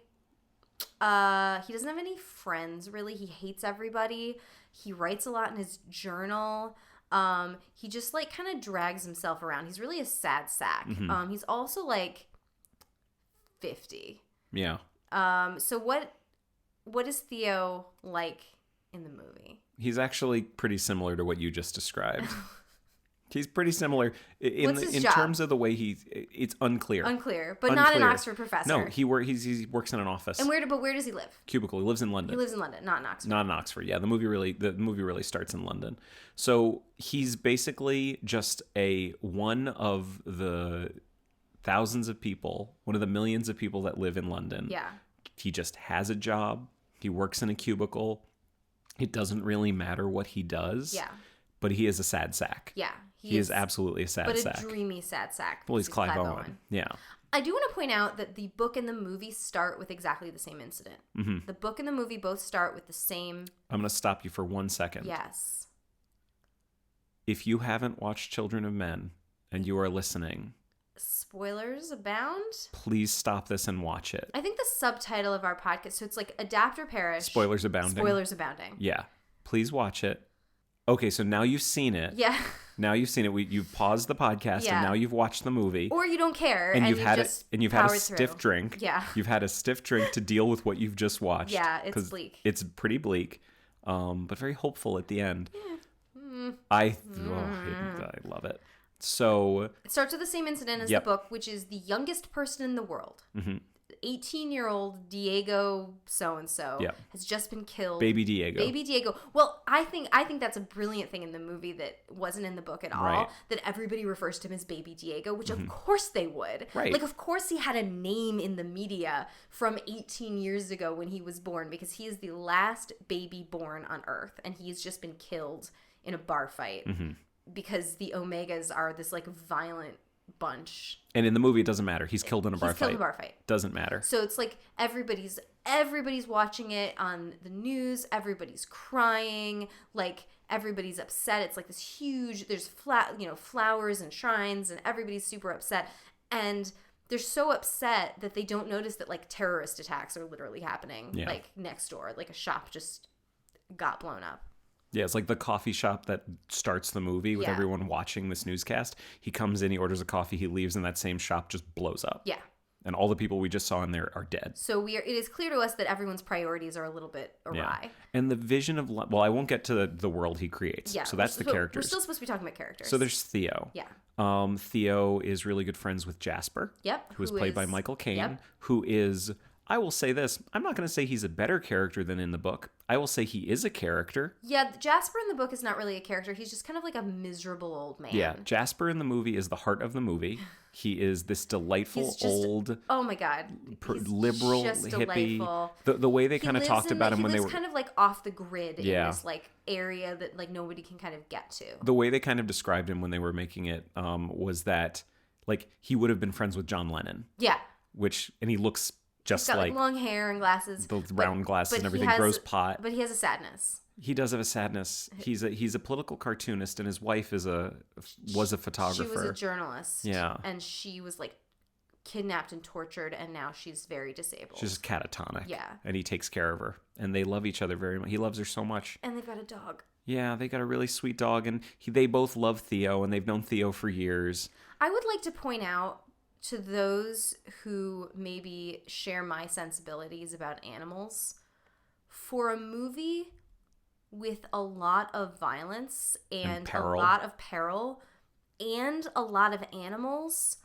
He doesn't have any friends, really. He hates everybody. He writes a lot in his journal. He just like kind of drags himself around. He's really a sad sack. He's also like 50. Yeah. So what is Theo like in the movie? He's actually pretty similar to what you just described. He's pretty similar in What's his in job? terms of the way it's unclear. But not an Unclear. Oxford professor. No, he works in an office. And where does he live? Cubicle. He lives in London. He lives in London, not in Oxford. Not in Oxford. Yeah, the movie really starts in London. So he's basically just one of the thousands of people, one of the millions of people that live in London. Yeah. He just has a job. He works in a cubicle. It doesn't really matter what he does. Yeah. But he is a sad sack. Yeah. He is absolutely a sad sack. But a dreamy sad sack. Well, he's Clive Owen. Yeah. I do want to point out that the book and the movie start with exactly the same incident. Mm-hmm. The book and the movie both start with the same... I'm going to stop you for 1 second. Yes. If you haven't watched Children of Men and you are listening... Spoilers abound? Please stop this and watch it. I think the subtitle of our podcast, so it's like Adapt or Perish. Spoilers abounding. Spoilers abounding. Yeah. Please watch it. Okay, so now you've seen it. Yeah. Now you've seen it. You've paused the podcast Yeah. and now you've watched the movie. Or you don't care and you've had a powered stiff through. drink. Yeah. You've had a stiff drink to deal with what you've just watched. Yeah, it's 'cause bleak. It's pretty bleak, but very hopeful at the end. I love it. So it starts with the same incident as Yep. the book, which is the youngest person in the world. Mm-hmm. 18-year-old Diego so-and-so Yep. has just been killed. Baby Diego. Baby Diego. Well, I think that's a brilliant thing in the movie that wasn't in the book at all. Right. That everybody refers to him as Baby Diego, which of course they would. Right. Like, of course he had a name in the media from 18 years ago when he was born, because he is the last baby born on Earth, and he's just been killed in a bar fight because the Omegas are this like violent bunch. And in the movie, it doesn't matter. He's killed in a bar He's fight. killed in a bar fight. Doesn't matter. So it's like everybody's watching it on the news. Everybody's crying. Like everybody's upset. It's like this huge. There's flowers and shrines, and everybody's super upset. And they're so upset that they don't notice that like terrorist attacks are literally happening like next door. Like a shop just got blown up. Yeah, it's like the coffee shop that starts the movie with Yeah. everyone watching this newscast. He comes in, he orders a coffee, he leaves, and that same shop just blows up. Yeah. And all the people we just saw in there are dead. So it is clear to us that everyone's priorities are a little bit awry. Yeah. And the vision of... Well, I won't get to the world he creates. Yeah. So that's the characters. We're still supposed to be talking about characters. So there's Theo. Yeah. Theo is really good friends with Jasper. Yep. Who is played by Michael Caine. Yep. Who is... I will say this. I'm not going to say he's a better character than in the book. I will say he is a character. Yeah, Jasper in the book is not really a character. He's just kind of like a miserable old man. Yeah, Jasper in the movie is the heart of the movie. He is this delightful old... Oh my God. liberal just hippie. Delightful. The way they kind of talked about him when they were... He lives kind of like off the grid in Yeah. this like area that like nobody can kind of get to. The way they kind of described him when they were making it was that like he would have been friends with John Lennon. Yeah. And he looks just He's got like long hair and glasses. the round glasses and everything, grows pot. But he has a sadness. He does have a sadness. He's a political cartoonist, and his wife was a photographer. She was a journalist. Yeah. And she was like kidnapped and tortured, and now she's very disabled. She's just catatonic. Yeah. And he takes care of her, and they love each other very much. He loves her so much. And they've got a dog. Yeah, they got a really sweet dog, and they both love Theo, and they've known Theo for years. I would like to point out to those who maybe share my sensibilities about animals, for a movie with a lot of violence and a lot of peril and a lot of animals,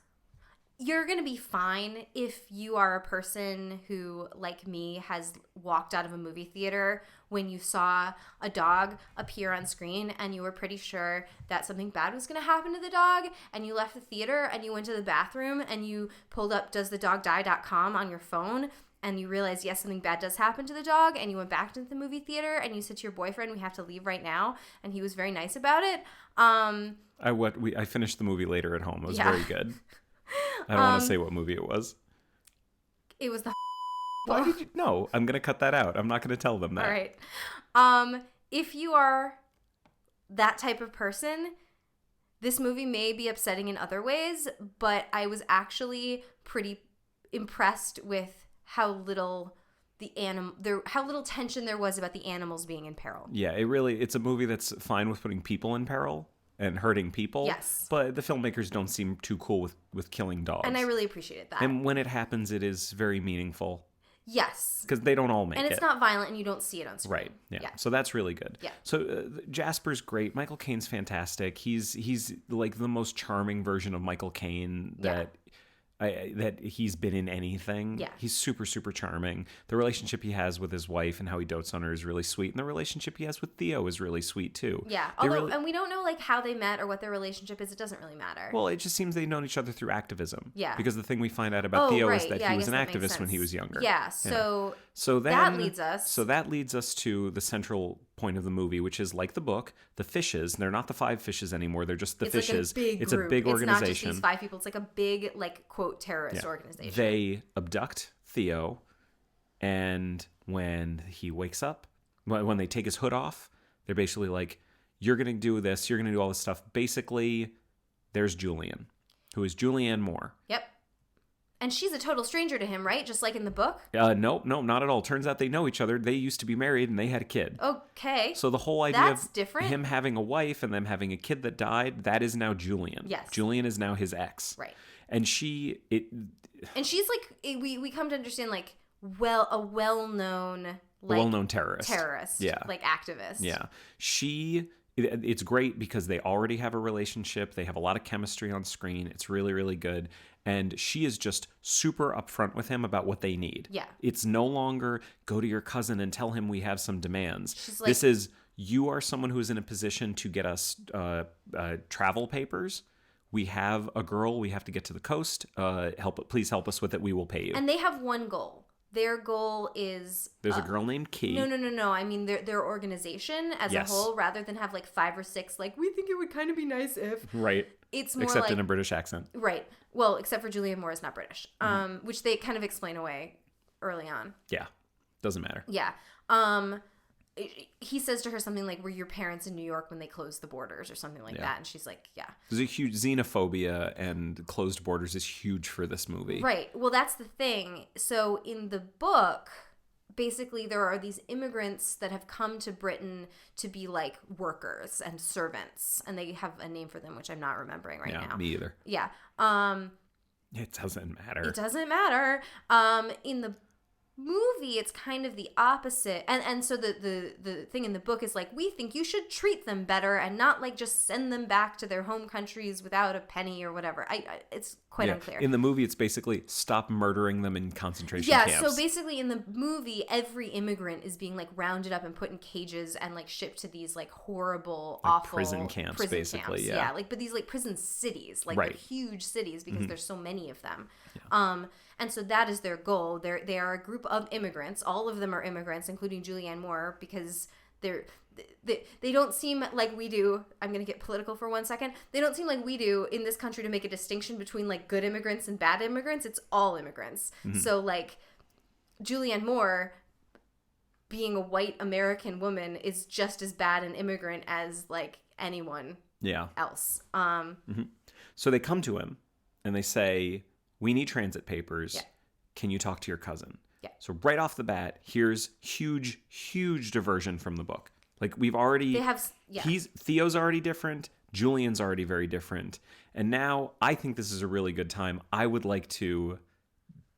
you're going to be fine if you are a person who, like me, has walked out of a movie theater when you saw a dog appear on screen and you were pretty sure that something bad was going to happen to the dog, and you left the theater and you went to the bathroom and you pulled up doesthedogdie.com on your phone and you realized, yes, something bad does happen to the dog, and you went back to the movie theater and you said to your boyfriend, we have to leave right now, and he was very nice about it. I finished the movie later at home. It was very good. I don't want to say what movie it was. It was the... Why did you... No, I'm going to cut that out. I'm not going to tell them that. All right. If you are that type of person, this movie may be upsetting in other ways, but I was actually pretty impressed with how little tension there was about the animals being in peril. Yeah, it's a movie that's fine with putting people in peril, and hurting people. Yes. But the filmmakers don't seem too cool with killing dogs. And I really appreciated that. And when it happens, it is very meaningful. Yes. Because they don't all make it. And it's not violent and you don't see it on screen. Right. Yeah. So that's really good. Yeah. So Jasper's great. Michael Caine's fantastic. He's like the most charming version of Michael Caine that that he's been in anything. Yeah. He's super, super charming. The relationship he has with his wife and how he dotes on her is really sweet. And the relationship he has with Theo is really sweet too. Yeah. Although, and we don't know like how they met or what their relationship is. It doesn't really matter. Well, it just seems they've known each other through activism. Yeah. Because the thing we find out about Theo is that he was an that makes activist when he sense. was younger. Yeah. So then, that leads us. So that leads us to the central point of the movie, which is like the book, the fishes. They're not the 5 fishes anymore. They're just the fishes. Like it's a big organization. It's not just these 5 people. It's like a big, like, quote, terrorist organization. They abduct Theo, and when he wakes up, when they take his hood off, they're basically like, you're going to do this, you're going to do all this stuff. Basically, there's Julian, who is Julianne Moore. Yep. And she's a total stranger to him, right? Just like in the book? No, not at all. Turns out they know each other. They used to be married and they had a kid. Okay. So the whole idea That's of different. him having a wife and them having a kid that died, that is now Julian. Yes. Julian is now his ex. Right. And she's like, we come to understand like, a well-known terrorist. Yeah. Like activist. Yeah. It's great because they already have a relationship. They have a lot of chemistry on screen. It's really, really good. And she is just super upfront with him about what they need. Yeah. It's no longer go to your cousin and tell him we have some demands. She's like, this is, you are someone who is in a position to get us travel papers. We have a girl. We have to get to the coast. Please help us with it. We will pay you. And they have one goal. Their goal is... There's a girl named Key. No. I mean, their organization as a whole, rather than have like 5 or 6, like, we think it would kind of be nice if... Right. It's more except like... in a British accent. Right. Well, except for Julianne Moore is not British, which they kind of explain away early on. Yeah. Doesn't matter. Yeah. He says to her something like, were your parents in New York when they closed the borders or something like that? And she's like, yeah. There's a huge xenophobia, and closed borders is huge for this movie. Right. Well, that's the thing. So in the book, basically there are these immigrants that have come to Britain to be like workers and servants. And they have a name for them, which I'm not remembering right now. Me either. Yeah. It doesn't matter. It doesn't matter. In the movie, it's kind of the opposite, and so the thing in the book is like, we think you should treat them better and not like just send them back to their home countries without a penny or whatever. It's quite unclear. In the movie, it's basically stop murdering them in concentration camps. Yeah, so basically in the movie, every immigrant is being like rounded up and put in cages and like shipped to these like horrible, like awful prison camps, basically. Yeah, like, but these like prison cities, like they're huge cities because there's so many of them. Yeah. And so that is their goal. They are a group of immigrants. All of them are immigrants, including Julianne Moore, because they don't seem like we do. I'm going to get political for 1 second. They don't seem like we do in this country to make a distinction between like good immigrants and bad immigrants. It's all immigrants. Mm-hmm. So like Julianne Moore being a white American woman is just as bad an immigrant as like anyone else. So they come to him and they say, we need transit papers. Yeah. Can you talk to your cousin? Yeah. So right off the bat, here's huge diversion from the book. Like Theo's already different. Julian's already very different. And now I think this is a really good time. I would like to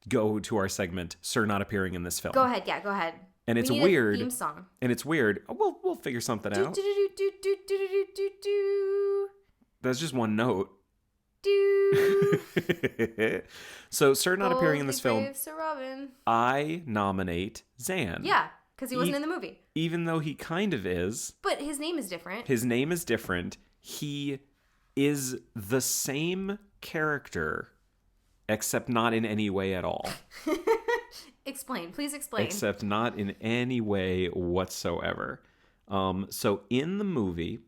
go to our segment, Sir Not Appearing in This Film. Go ahead. Yeah, go ahead. And it's weird. Theme song. And it's weird. We'll figure something out. That's just one note. So, Sir Not Appearing in This Film, I nominate Zan. Yeah, because he wasn't in the movie. Even though he kind of is. But his name is different. His name is different. He is the same character, except not in any way at all. Explain. Please explain. Except not in any way whatsoever. So, in the movie,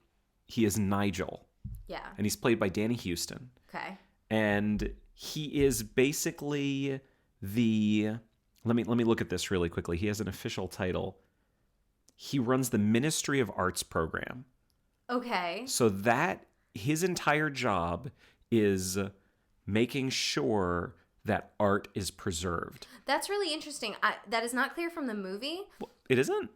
he is Nigel. Yeah. And he's played by Danny Houston. Okay. And he is basically let me look at this really quickly. He has an official title. He runs the Ministry of Arts program. Okay. So that his entire job is making sure that art is preserved. That's really interesting. That is not clear from the movie. Well, it isn't?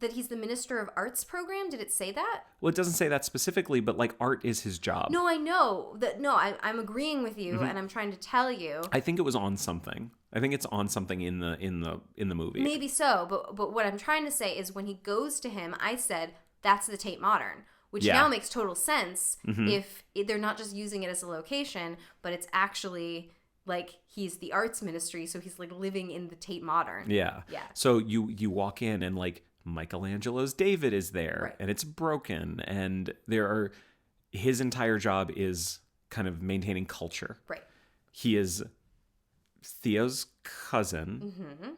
that he's the Minister of Arts program? Did it say that? Well, it doesn't say that specifically, but like art is his job. No, I know that. No, I'm agreeing with you, and I'm trying to tell you. I think it was on something. I think it's on something in the movie. Maybe so, but what I'm trying to say is when he goes to him, I said that's the Tate Modern, which now makes total sense if they're not just using it as a location, but it's actually like he's the arts ministry, so he's like living in the Tate Modern. Yeah. So you walk in and like Michelangelo's David is there, Right. and it's broken, and his entire job is kind of maintaining culture. Right. He is Theo's cousin. Mm-hmm.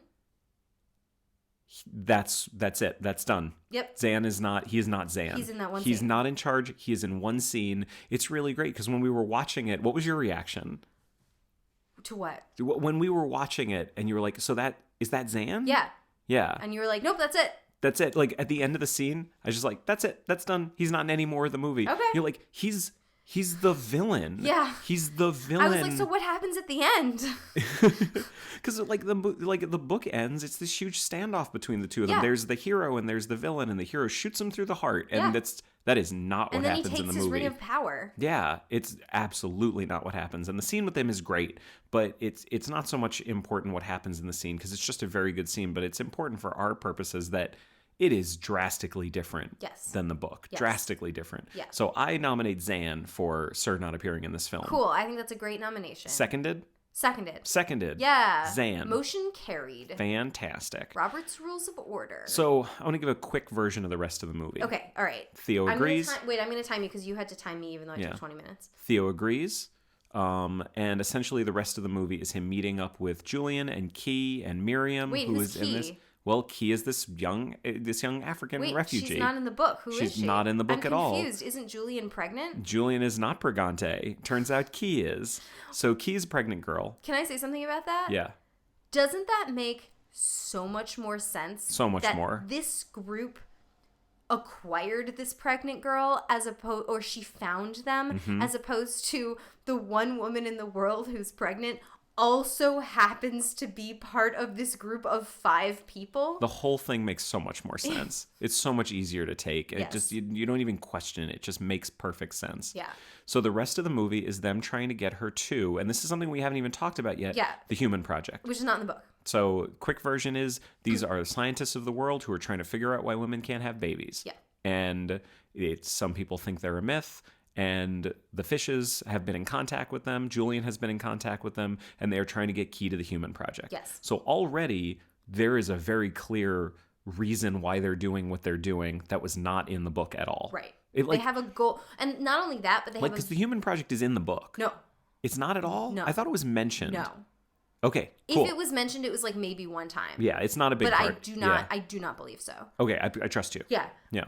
That's it. That's done. Yep. Zan is not. He is not Zan. He's in that one He's scene. not in charge. He is in one scene. It's really great because when we were watching it, what was your reaction? To what? When we were watching it and you were like, so is that Zan? Yeah. Yeah. And you were like, nope, that's it. That's it. Like at the end of the scene, I was just like, that's it. That's done. He's not in any more of the movie. Okay. You're like, he's the villain. Yeah. He's the villain. I was like, so what happens at the end? Because like the book ends, it's this huge standoff between the two of them. Yeah. There's the hero and there's the villain, and the hero shoots him through the heart, and Yeah. that is not And what then he happens in takes the his movie. ring of power. Yeah, it's absolutely not what happens. And the scene with them is great, but it's not so much important what happens in the scene because it's just a very good scene, but it's important for our purposes that it is drastically different Yes. than the book. Yes. Drastically different. Yeah. So I nominate Zan for Sir not appearing in this film. Cool. I think that's a great nomination. Seconded? Seconded. Yeah. Zan. Motion carried. Fantastic. Robert's Rules of Order. So I want to give a quick version of the rest of the movie. Okay. All right. Theo agrees. I'm going to time you because you had to time me even though I took 20 minutes. Theo agrees. And essentially the rest of the movie is him meeting up with Julian and Key and Miriam, Wait, who who's is in this. Key? Well, Key is this young African Wait, refugee. she's not in the book. Who is She's she? not in the book at all. I'm confused. Isn't Julian pregnant? Julian is not Pregante. Turns out Key is. So Key is a pregnant girl. Can I say something about that? Yeah. Doesn't that make so much more sense? So much that more. This group acquired this pregnant girl or she found them Mm-hmm. as opposed to the one woman in the world who's pregnant also happens to be part of this group of 5 people. The whole thing makes so much more sense. It's so much easier to take. It Yes. just you don't even question it. It just makes perfect sense. Yeah. So the rest of the movie is them trying to get her to, and this is something we haven't even talked about yet, Yeah. the Human Project. Which is not in the book. So quick version is these are scientists of the world who are trying to figure out why women can't have babies. Yeah. And some people think they're a myth. And the fishes have been in contact with them. Julian has been in contact with them. And they are trying to get Key to the Human Project. Yes. So already there is a very clear reason why they're doing what they're doing that was not in the book at all. Right. It, like, they have a goal. And not only that, but they have because a... the Human Project is in the book. No. It's not at all? No. I thought it was mentioned. No. Okay, cool. If it was mentioned, it was like maybe one time. Yeah, it's not a big but part. I do not believe so. Okay, I trust you. Yeah. Yeah.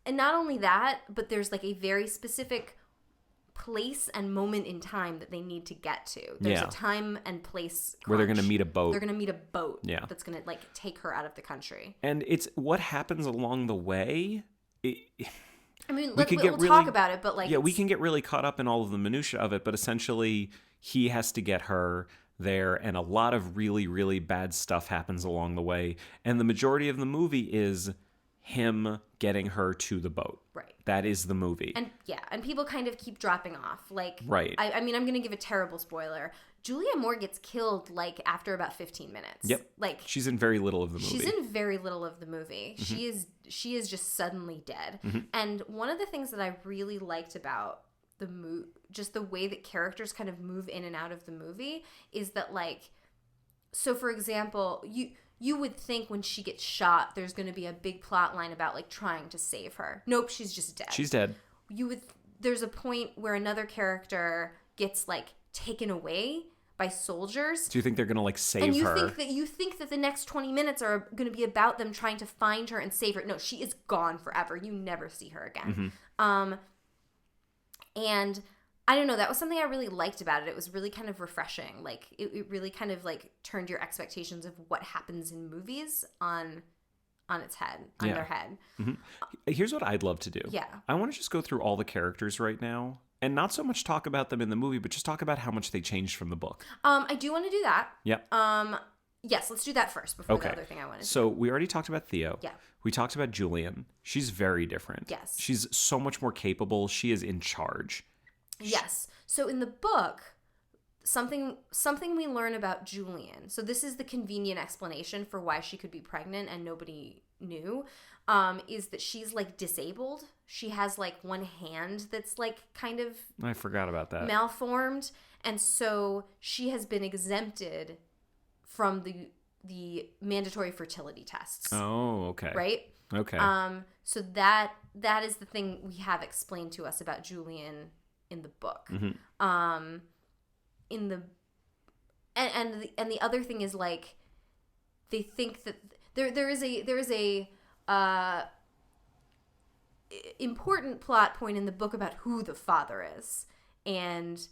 And not only that, but there's like a very specific place and moment in time that they need to get to. There's Yeah. a time and place Where they're crunch. going to meet a boat. They're going to meet a boat Yeah. that's going to like take her out of the country. And it's what happens along the way. I mean, We could get we'll really- talk about it, but like Yeah, we it's- can get really caught up in all of the minutia of it, but essentially he has to get her there, and a lot of really, really bad stuff happens along the way. And the majority of the movie is him getting her to the boat. Right. That is the movie. And people kind of keep dropping off. Like, Right. I mean, I'm going to give a terrible spoiler. Julia Moore gets killed like after about 15 minutes. Yep. Like She's in very little of the movie. she's in very little of the movie. Mm-hmm. She is just suddenly dead. And one of the things that I really liked about the just the way that characters kind of move in and out of the movie is that like, so for example, you would think when she gets shot, there's going to be a big plot line about like trying to save her. Nope, she's just dead. She's dead. There's a point where another character gets like taken away by soldiers. Do you think they're going to like save And you her? think that the next 20 minutes are going to be about them trying to find her and save her. No, she is gone forever. You never see her again. And I don't know, that was something I really liked about it. It was really kind of refreshing. Like it really kind of like turned your expectations of what happens in movies on its head, on their head. Here's what I'd love to do. Yeah. I want to just go through all the characters right now and not so much talk about them in the movie, but just talk about how much they changed from the book. I do want to do that. Yep. Yes, let's do that first before Okay. the other thing I wanted to. So we already talked about Theo. Yeah. We talked about Julian. She's very different. Yes. She's so much more capable. She is in charge. Yes. So in the book, something we learn about Julian. So this is the convenient explanation for why she could be pregnant and nobody knew. Is that she's like disabled. She has like one hand that's like kind of I forgot about that. malformed, and so she has been exempted from the mandatory fertility tests. Oh, okay. Right? Okay. So that is the thing we have explained to us about Julian in the book. Mm-hmm. In the and the other thing is like they think that there is a important plot point in the book about who the father is, and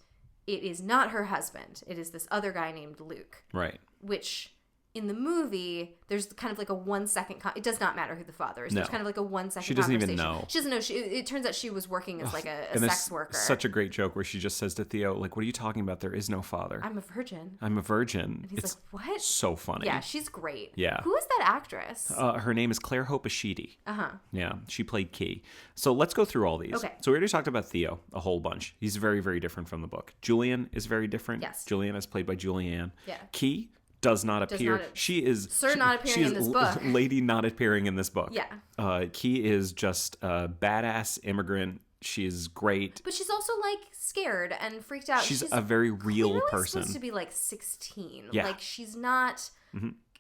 it is not her husband. It is this other guy named Luke. Right. Which in the movie, there's kind of like a 1 second. It does not matter who the father is. No. There's kind of like a 1 second. She doesn't even conversation. know. She doesn't know. It turns out she was working as like a And sex there's worker. such a great joke where she just says to Theo, like, "What are you talking about? There is no father. I'm a virgin. I'm a virgin." And he's It's like, what? so funny. Yeah, she's great. Yeah. Who is that actress? Her name is Claire Hope Ashidi. Uh-huh. Yeah, she played Key. So let's go through all these. Okay. So we already talked about Theo a whole bunch. He's very, very different from the book. Julian is very different. Yes. Julian is played by Julianne. Yeah. Key does not appear. not- She is not appearing she is in this book. Lady not appearing in this book. Yeah. Key is just a badass immigrant. She's great. But she's also like scared and freaked out. She's a very real clearly person. supposed to be like 16. Yeah. Like she's not.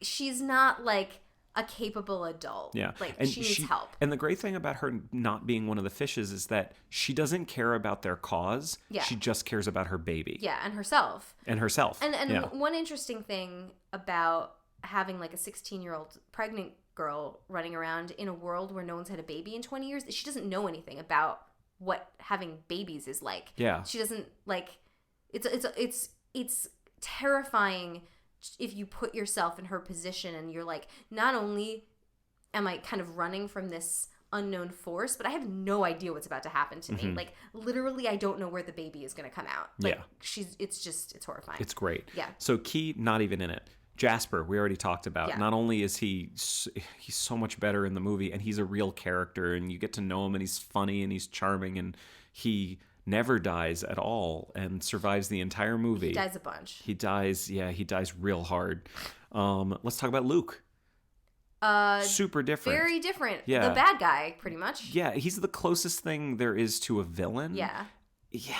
She's not like a capable adult. Yeah. Like And she needs help. And the great thing about her not being one of the fishes is that she doesn't care about their cause. Yeah. She just cares about her baby. Yeah, and herself. And herself. And yeah. one interesting thing about having like a 16-year-old pregnant girl running around in a world where no one's had a baby in 20 years, she doesn't know anything about what having babies is like. Yeah. She doesn't like it's terrifying if you put yourself in her position and you're like, not only am I kind of running from this unknown force, but I have no idea what's about to happen to me. Like literally I don't know where the baby is going to come out. Like Yeah. it's horrifying. It's great. Yeah. So Key, not even in it. Jasper, we already talked about. Yeah. Not only is he's so much better in the movie, and he's a real character, and you get to know him, and he's funny, and he's charming, and he never dies at all, and survives the entire movie. He dies a bunch. He dies. Yeah, he dies real hard. Let's talk about Luke. Super different. Very different. Yeah. The bad guy, pretty much. Yeah, he's the closest thing there is to a villain. Yeah. Yeah.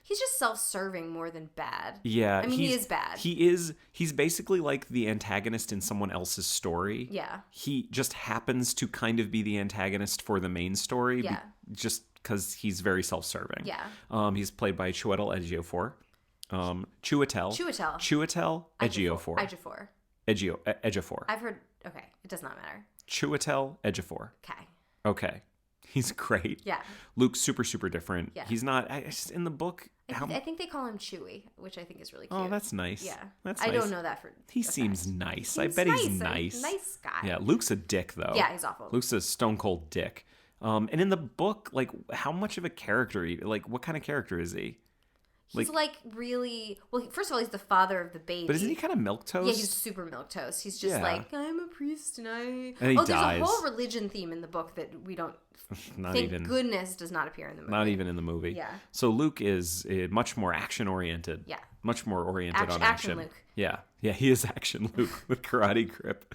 He's just self-serving more than bad. Yeah. I mean, he is bad. He's basically like the antagonist in someone else's story. Yeah. He just happens to kind of be the antagonist for the main story. Yeah. Just because he's very self-serving. Yeah. He's played by Chiwetel Ejiofor. Chiwetel Ejiofor. Ejiofor. I've heard. Okay, it does not matter. Chiwetel Ejiofor. Okay. Okay. He's great. Yeah. Luke's super, super different. Yeah. He's not, in the book. I think they call him Chewy, which I think is really cute. Oh, that's nice. Yeah. That's I nice. don't know that for. He a seems fact. nice. I He's bet he's a nice. Nice guy. Yeah. Luke's a dick, though. Yeah, he's awful. Luke's a stone cold dick. And in the book, like, how much of a character, like, what kind of character is he? He's like really well. First of all, he's the father of the baby. But isn't he kind of milquetoast? Yeah, he's super milquetoast. He's just Yeah. like, I'm a priest and he there's dies. a whole religion theme in the book that we don't. Not thank even. goodness does not appear in the movie. Not even in the movie. Yeah. So Luke is much more action oriented. Yeah. Much more oriented on Action action. Luke. Yeah. Yeah, he is action Luke with karate grip.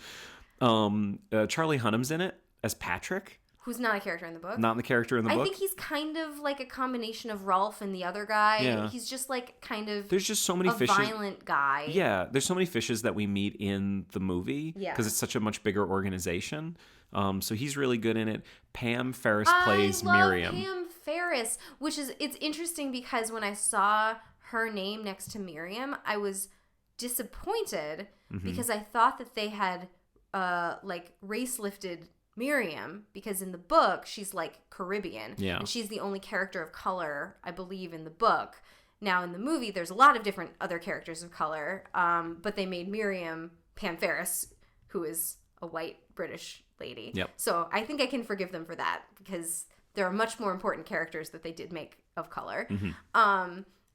Charlie Hunnam's in it as Patrick. Who's not a character in the book. Not the character in the book. I think he's kind of like a combination of Rolf and the other guy. Yeah. He's just like kind of There's just so many a fishes. violent guy. Yeah, there's so many fishes that we meet in the movie Yeah. because it's such a much bigger organization. So he's really good in it. Pam Ferris plays I love Miriam. Pam Ferris, it's interesting because when I saw her name next to Miriam, I was disappointed Mm-hmm. because I thought that they had like race lifted Miriam, because in the book she's like Caribbean. Yeah. And she's the only character of color, I believe, in the book. Now in the movie there's a lot of different other characters of color, but they made Miriam Pam Ferris, who is a white British lady. Yep. So I think I can forgive them for that because there are much more important characters that they did make of color.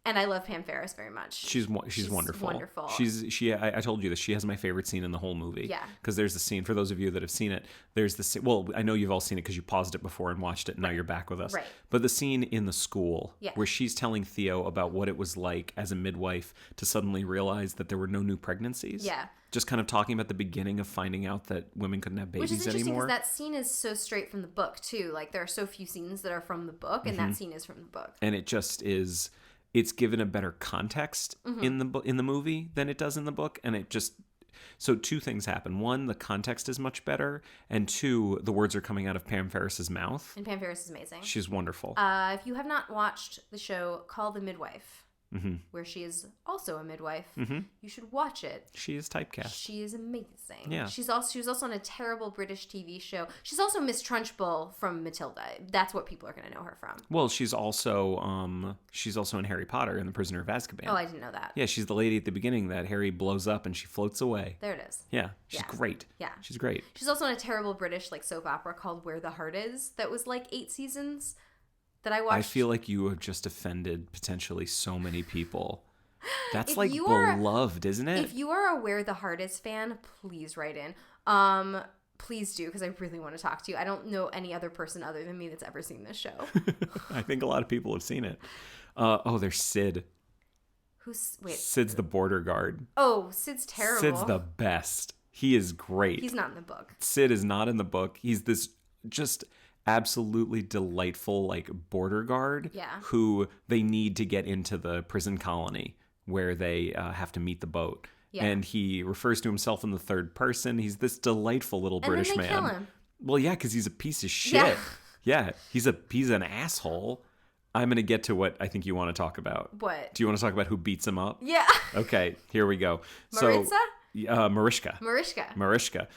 And I love Pam Ferris very much. She's wonderful. Wonderful. I told you this. She has my favorite scene in the whole movie. Yeah. Because there's the scene, for those of you that have seen it, there's the scene, well, I know you've all seen it because you paused it before and watched it, and now you're back with us. Right. But the scene in the school Yeah. where she's telling Theo about what it was like as a midwife to suddenly realize that there were no new pregnancies. Yeah. Just kind of talking about the beginning of finding out that women couldn't have babies Which is interesting anymore. because that scene is so straight from the book, too. Like, there are so few scenes that are from the book, and that scene is from the book. And it just is... It's given a better context in the movie than it does in the book, and it just so two things happen. One, the context is much better, and two, the words are coming out of Pam Ferris's mouth. And Pam Ferris is amazing. She's wonderful. If you have not watched the show Call the Midwife, where she is also a midwife, you should watch it. She is typecast. She is amazing. Yeah. She was also on a terrible British TV show. She's also Miss Trunchbull from Matilda. That's what people are going to know her from. Well, she's also in Harry Potter and the Prisoner of Azkaban. Oh, I didn't know that. Yeah, she's the lady at the beginning that Harry blows up and she floats away. There it is. Yeah, she's Yeah. great. Yeah. She's great. She's also in a terrible British soap opera called Where the Heart Is that was 8 seasons that I watched. I feel like you have just offended potentially so many people. That's If like you are- beloved, isn't it? If you are a Where the Heart Is fan, please write in. Please do, because I really want to talk to you. I don't know any other person other than me that's ever seen this show. I think a lot of people have seen it. There's Sid. Wait. Sid's the border guard. Oh, Sid's terrible. Sid's the best. He is great. He's not in the book. Sid is not in the book. He's this just absolutely delightful border guard Yeah. who they need to get into the prison colony where they have to meet the boat. Yeah. And he refers to himself in the third person. He's this delightful little British and then they man. kill him. Well, yeah, because he's a piece of shit. Yeah. Yeah, he's an asshole. I'm going to get to what I think you want to talk about. What? Do you want to talk about who beats him up? Yeah. Okay, here we go. Maritza? Mariska. Mariska.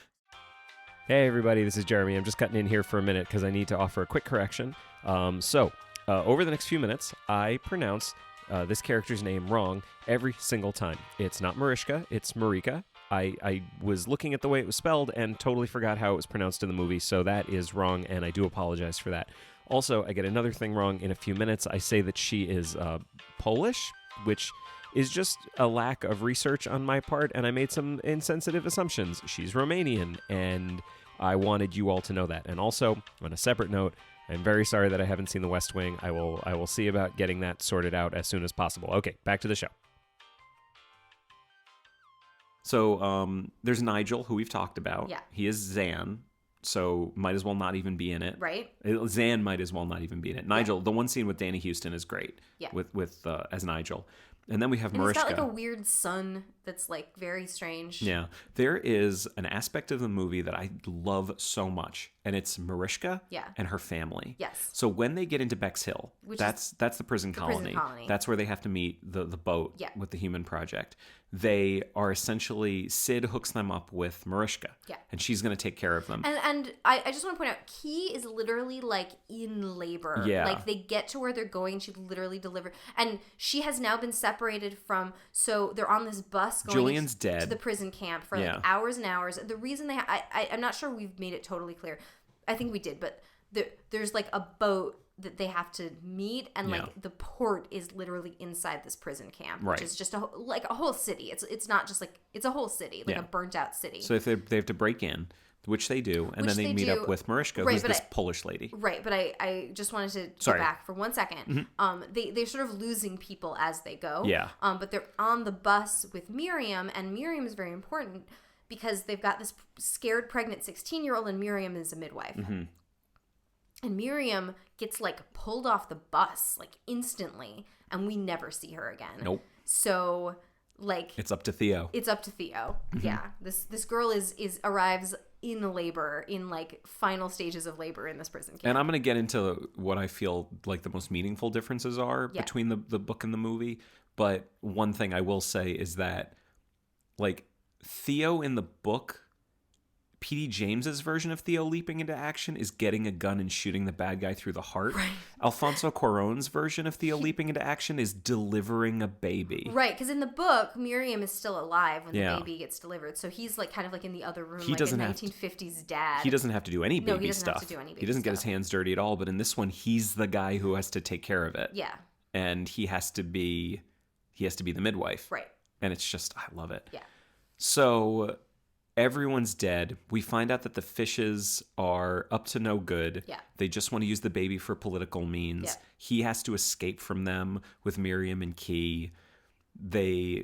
Hey everybody, this is Jeremy. I'm just cutting in here for a minute because I need to offer a quick correction. Over the next few minutes, I pronounce this character's name wrong every single time. It's not Mariska, it's Marika. I was looking at the way it was spelled and totally forgot how it was pronounced in the movie, so that is wrong, and I do apologize for that. Also, I get another thing wrong in a few minutes. I say that she is Polish, which is just a lack of research on my part, and I made some insensitive assumptions. She's Romanian, and I wanted you all to know that. And also, on a separate note, I'm very sorry that I haven't seen The West Wing. I will see about getting that sorted out as soon as possible. Okay, back to the show. So there's Nigel, who we've talked about. Yeah. He is Zan, so might as well not even be in it. Right? Zan might as well not even be in it. Nigel, the one scene with Danny Houston is great. Yeah. With as Nigel. And then we have And Mariska. he's got a weird son that's very strange. Yeah. There is an aspect of the movie that I love so much, and it's Mariska Yeah. and her family. Yes. So when they get into Bexhill, Which that's the prison colony. colony. That's where they have to meet the boat Yeah. with the Human Project. They are essentially, Sid hooks them up with Mariska. Yeah. And she's going to take care of them. And I just want to point out, Key is literally in labor. Yeah. They get to where they're going. She literally delivered. And she has now been separated from, so they're on this bus going Julian's to dead. the prison camp for Yeah. hours and hours. The reason I'm not sure we've made it totally clear. I think we did, but there's a boat that they have to meet, and Yeah. the port is literally inside this prison camp, which Right. is just a whole city. It's not just it's a whole city, Yeah. a burnt out city. So if they have to break in, which they do, and Which then they they meet do. up with Mariska, Right, who's but this Polish lady. Right, but I just wanted to Sorry. go back for 1 second. They're sort of losing people as they go. Yeah. But they're on the bus with Miriam, and Miriam is very important because they've got this scared pregnant 16-year-old, and Miriam is a midwife. And Miriam gets pulled off the bus instantly, and we never see her again. Nope. So It's up to Theo. it's up to Theo. Yeah. This girl arrives in labor, in final stages of labor in this prison camp. And I'm going to get into what I feel the most meaningful differences are Yeah. between the book and the movie. But one thing I will say is that, Theo in the book, P.D. James's version of Theo leaping into action is getting a gun and shooting the bad guy through the heart. Right. Alfonso Cuarón's version of Theo leaping into action is delivering a baby. Right, because in the book, Miriam is still alive when Yeah. the baby gets delivered. So he's kind of in the other room, He a doesn't have to- 1950s dad. He doesn't have to do any baby he doesn't stuff. have to do any He baby doesn't get his stuff. hands dirty at all, but in this one, he's the guy who has to take care of it. Yeah. and he has to be the midwife. Right. And it's just, I love it. Yeah. So everyone's dead. We find out that the fishes are up to no good. Yeah. They just want to use the baby for political means. Yeah. He has to escape from them with Miriam and Key. They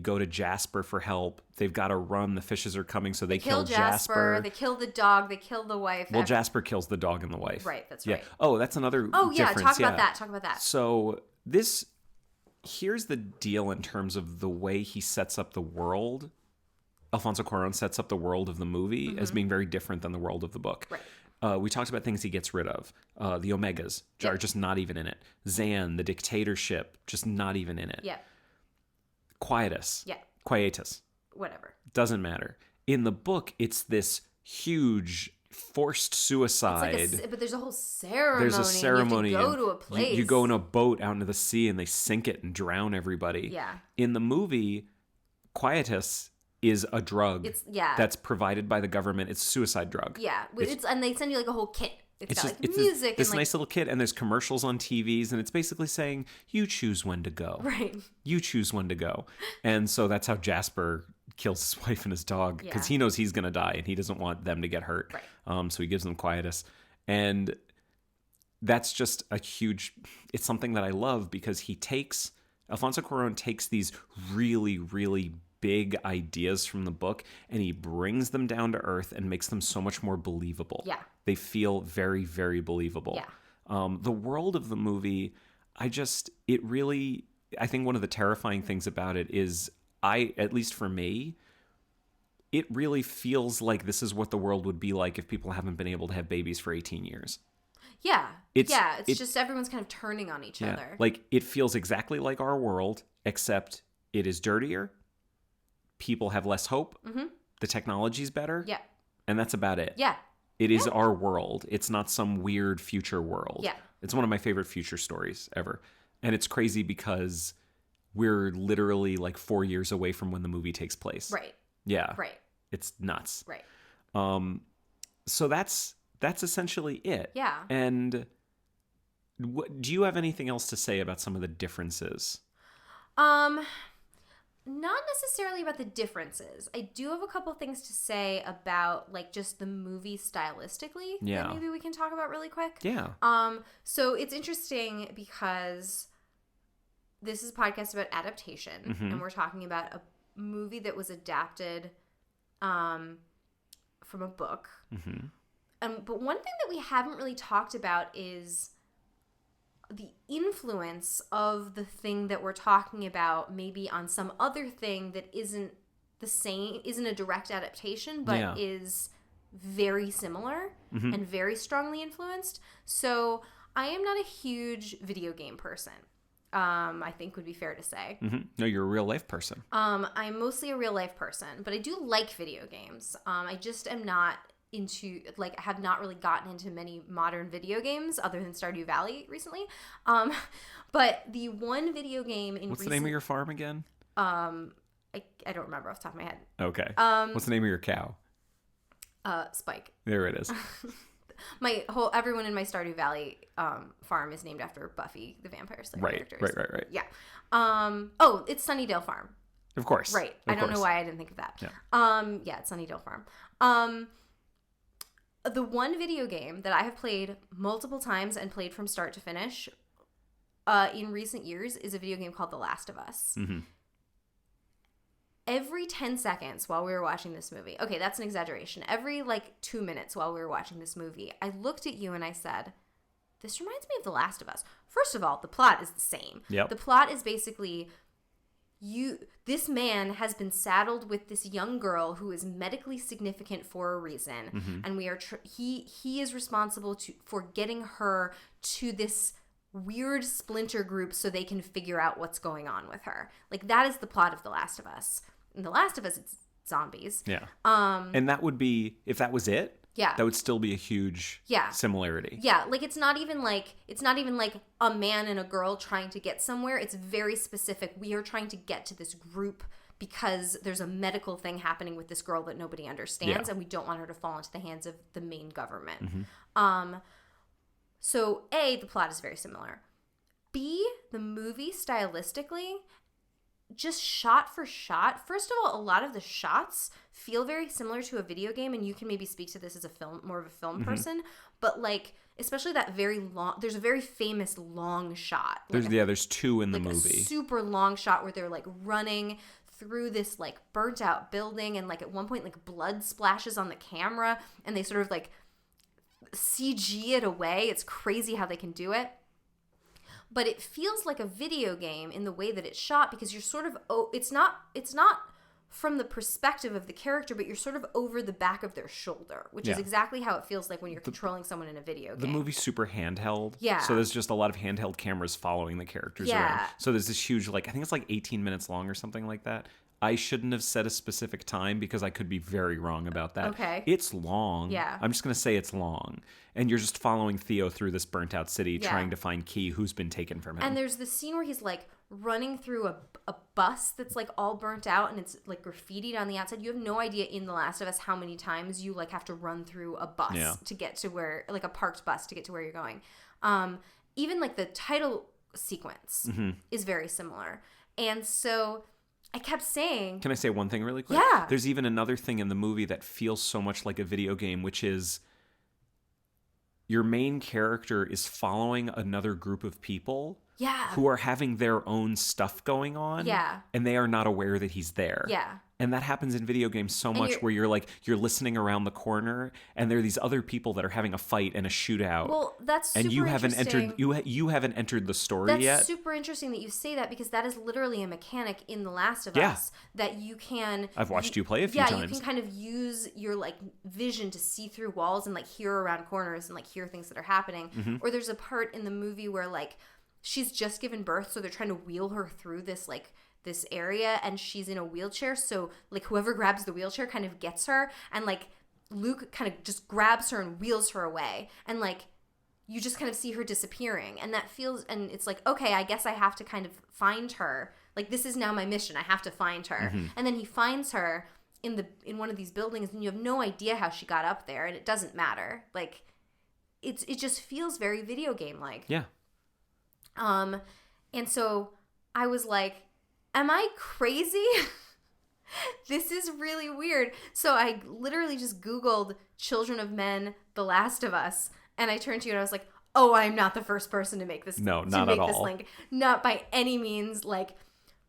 go to Jasper for help. They've got to run. The fishes are coming, so they kill Jasper. They kill the dog. They kill the wife. Well, Jasper kills the dog and the wife. Right, that's yeah. right. Oh, that's another Oh, yeah, difference. talk about that. So here's the deal in terms of the way he sets up the world. Alfonso Cuarón sets up the world of the movie as being very different than the world of the book. Right. We talked about things he gets rid of. The Omegas are just not even in it. Zan, the dictatorship, just not even in it. Yeah. Quietus. Yeah. Quietus. Whatever. Doesn't matter. In the book, it's this huge forced suicide. It's like but there's a whole ceremony. There's a ceremony. You have to go to a place. You go in a boat out into the sea and they sink it and drown everybody. Yeah. In the movie, Quietus is a drug that's provided by the government. It's a suicide drug. Yeah. And they send you like a whole kit. It's got it's music this and nice little kit, and there's commercials on TVs, and it's basically saying, you choose when to go. Right. You choose when to go. And so that's how Jasper kills his wife and his dog, because he knows he's going to die, and he doesn't want them to get hurt. Right. So he gives them Quietus. And that's just it's something that I love, because Alfonso Cuarón takes these really, really big ideas from the book and he brings them down to earth and makes them so much more believable. Yeah. They feel very, very believable. Yeah. The world of the movie, I think one of the terrifying things about it is at least for me, it really feels like this is what the world would be like if people haven't been able to have babies for 18 years. Yeah. It's It's just everyone's kind of turning on each other. Like it feels exactly like our world, except it is dirtier. People have less hope. Mm-hmm. The technology's better. Yeah. And that's about it. Yeah. It is our world. It's not some weird future world. Yeah. It's one of my favorite future stories ever. And it's crazy because we're literally like 4 years away from when the movie takes place. Right. Yeah. Right. It's nuts. Right. So that's essentially it. Yeah. And do you have anything else to say about some of the differences? Not necessarily about the differences. I do have a couple things to say about like just the movie stylistically that maybe we can talk about really quick. Yeah. So it's interesting because this is a podcast about adaptation, and we're talking about a movie that was adapted from a book. But one thing that we haven't really talked about is the influence of the thing that we're talking about maybe on some other thing that isn't a direct adaptation, but is very similar and very strongly influenced. So I am not a huge video game person. I think would be fair to say. No, you're a real life person. I'm mostly a real life person, but I do like video games. I just am not I have not really gotten into many modern video games other than Stardew Valley recently. But the one video game What's the name of your farm again? I don't remember off the top of my head. Okay. What's the name of your cow? Spike. There it is. Everyone in my Stardew Valley farm is named after Buffy the Vampire Slayer characters. Right. Yeah. It's Sunnydale Farm. Of course. Right. I don't know why I didn't think of that. Yeah. It's Sunnydale Farm. The one video game that I have played multiple times and played from start to finish in recent years is a video game called The Last of Us. Every 10 seconds while we were watching this movie, okay, that's an exaggeration. Every 2 minutes while we were watching this movie, I looked at you and I said, this reminds me of The Last of Us. First of all, the plot is the same. Yep. The plot is basically this man has been saddled with this young girl who is medically significant for a reason, and we are he is responsible for getting her to this weird splinter group so they can figure out what's going on with her. That is the plot of The Last of Us. In The Last of Us, it's zombies. Yeah. And that would be, if that was it, that would still be a huge similarity. Yeah, it's not even like a man and a girl trying to get somewhere. It's very specific. We are trying to get to this group because there's a medical thing happening with this girl that nobody understands, and we don't want her to fall into the hands of the main government. So the plot is very similar. B, the movie stylistically, just shot for shot. First of all, a lot of the shots feel very similar to a video game, and you can maybe speak to this as a film, more of a film person, but like, especially that very long, there's a very famous long shot. Like there's two in the like movie. A super long shot where they're like running through this like burnt out building, and like at one point like blood splashes on the camera, and they sort of like CG it away. It's crazy how they can do it. But it feels like a video game in the way that it's shot, because you're sort of it's not from the perspective of the character, but you're sort of over the back of their shoulder, which is exactly how it feels like when you're controlling someone in a video game. The movie's super handheld. Yeah. So there's just a lot of handheld cameras following the characters around. So there's this huge, like, I think it's like 18 minutes long or something like that. I shouldn't have said a specific time because I could be very wrong about that. Okay. It's long. Yeah. I'm just going to say it's long. And you're just following Theo through this burnt out city trying to find Key, who's been taken from him. And there's this scene where he's like running through a bus that's like all burnt out, and it's like graffitied on the outside. You have no idea in The Last of Us how many times you like have to run through a bus to get to where, like a parked bus to get to where you're going. Even like the title sequence is very similar. And so I kept saying... Can I say one thing really quick? Yeah. There's even another thing in the movie that feels so much like a video game, which is your main character is following another group of people who are having their own stuff going on. Yeah. And they are not aware that he's there. Yeah. And that happens in video games so much where you're listening around the corner and there are these other people that are having a fight and a shootout. Well, that's super and you haven't interesting. entered you haven't entered the story yet. That's super interesting that you say that, because that is literally a mechanic in The Last of Us that you can... I've watched you play a few times. Yeah, you can kind of use your like vision to see through walls and like hear around corners and like hear things that are happening. Or there's a part in the movie where like she's just given birth, so they're trying to wheel her through this like this area, and she's in a wheelchair, so like whoever grabs the wheelchair kind of gets her, and like Luke kind of just grabs her and wheels her away, and like you just kind of see her disappearing, and that feels, and it's like, okay, I guess I have to kind of find her, like this is now my mission, I have to find her. And then he finds her in one of these buildings, and you have no idea how she got up there, and it doesn't matter, like it just feels very video game like. And so I was like, am I crazy? This is really weird. So I literally just Googled Children of Men, The Last of Us, and I turned to you and I was like, oh, I'm not the first person to make this link. Not by any means. Like,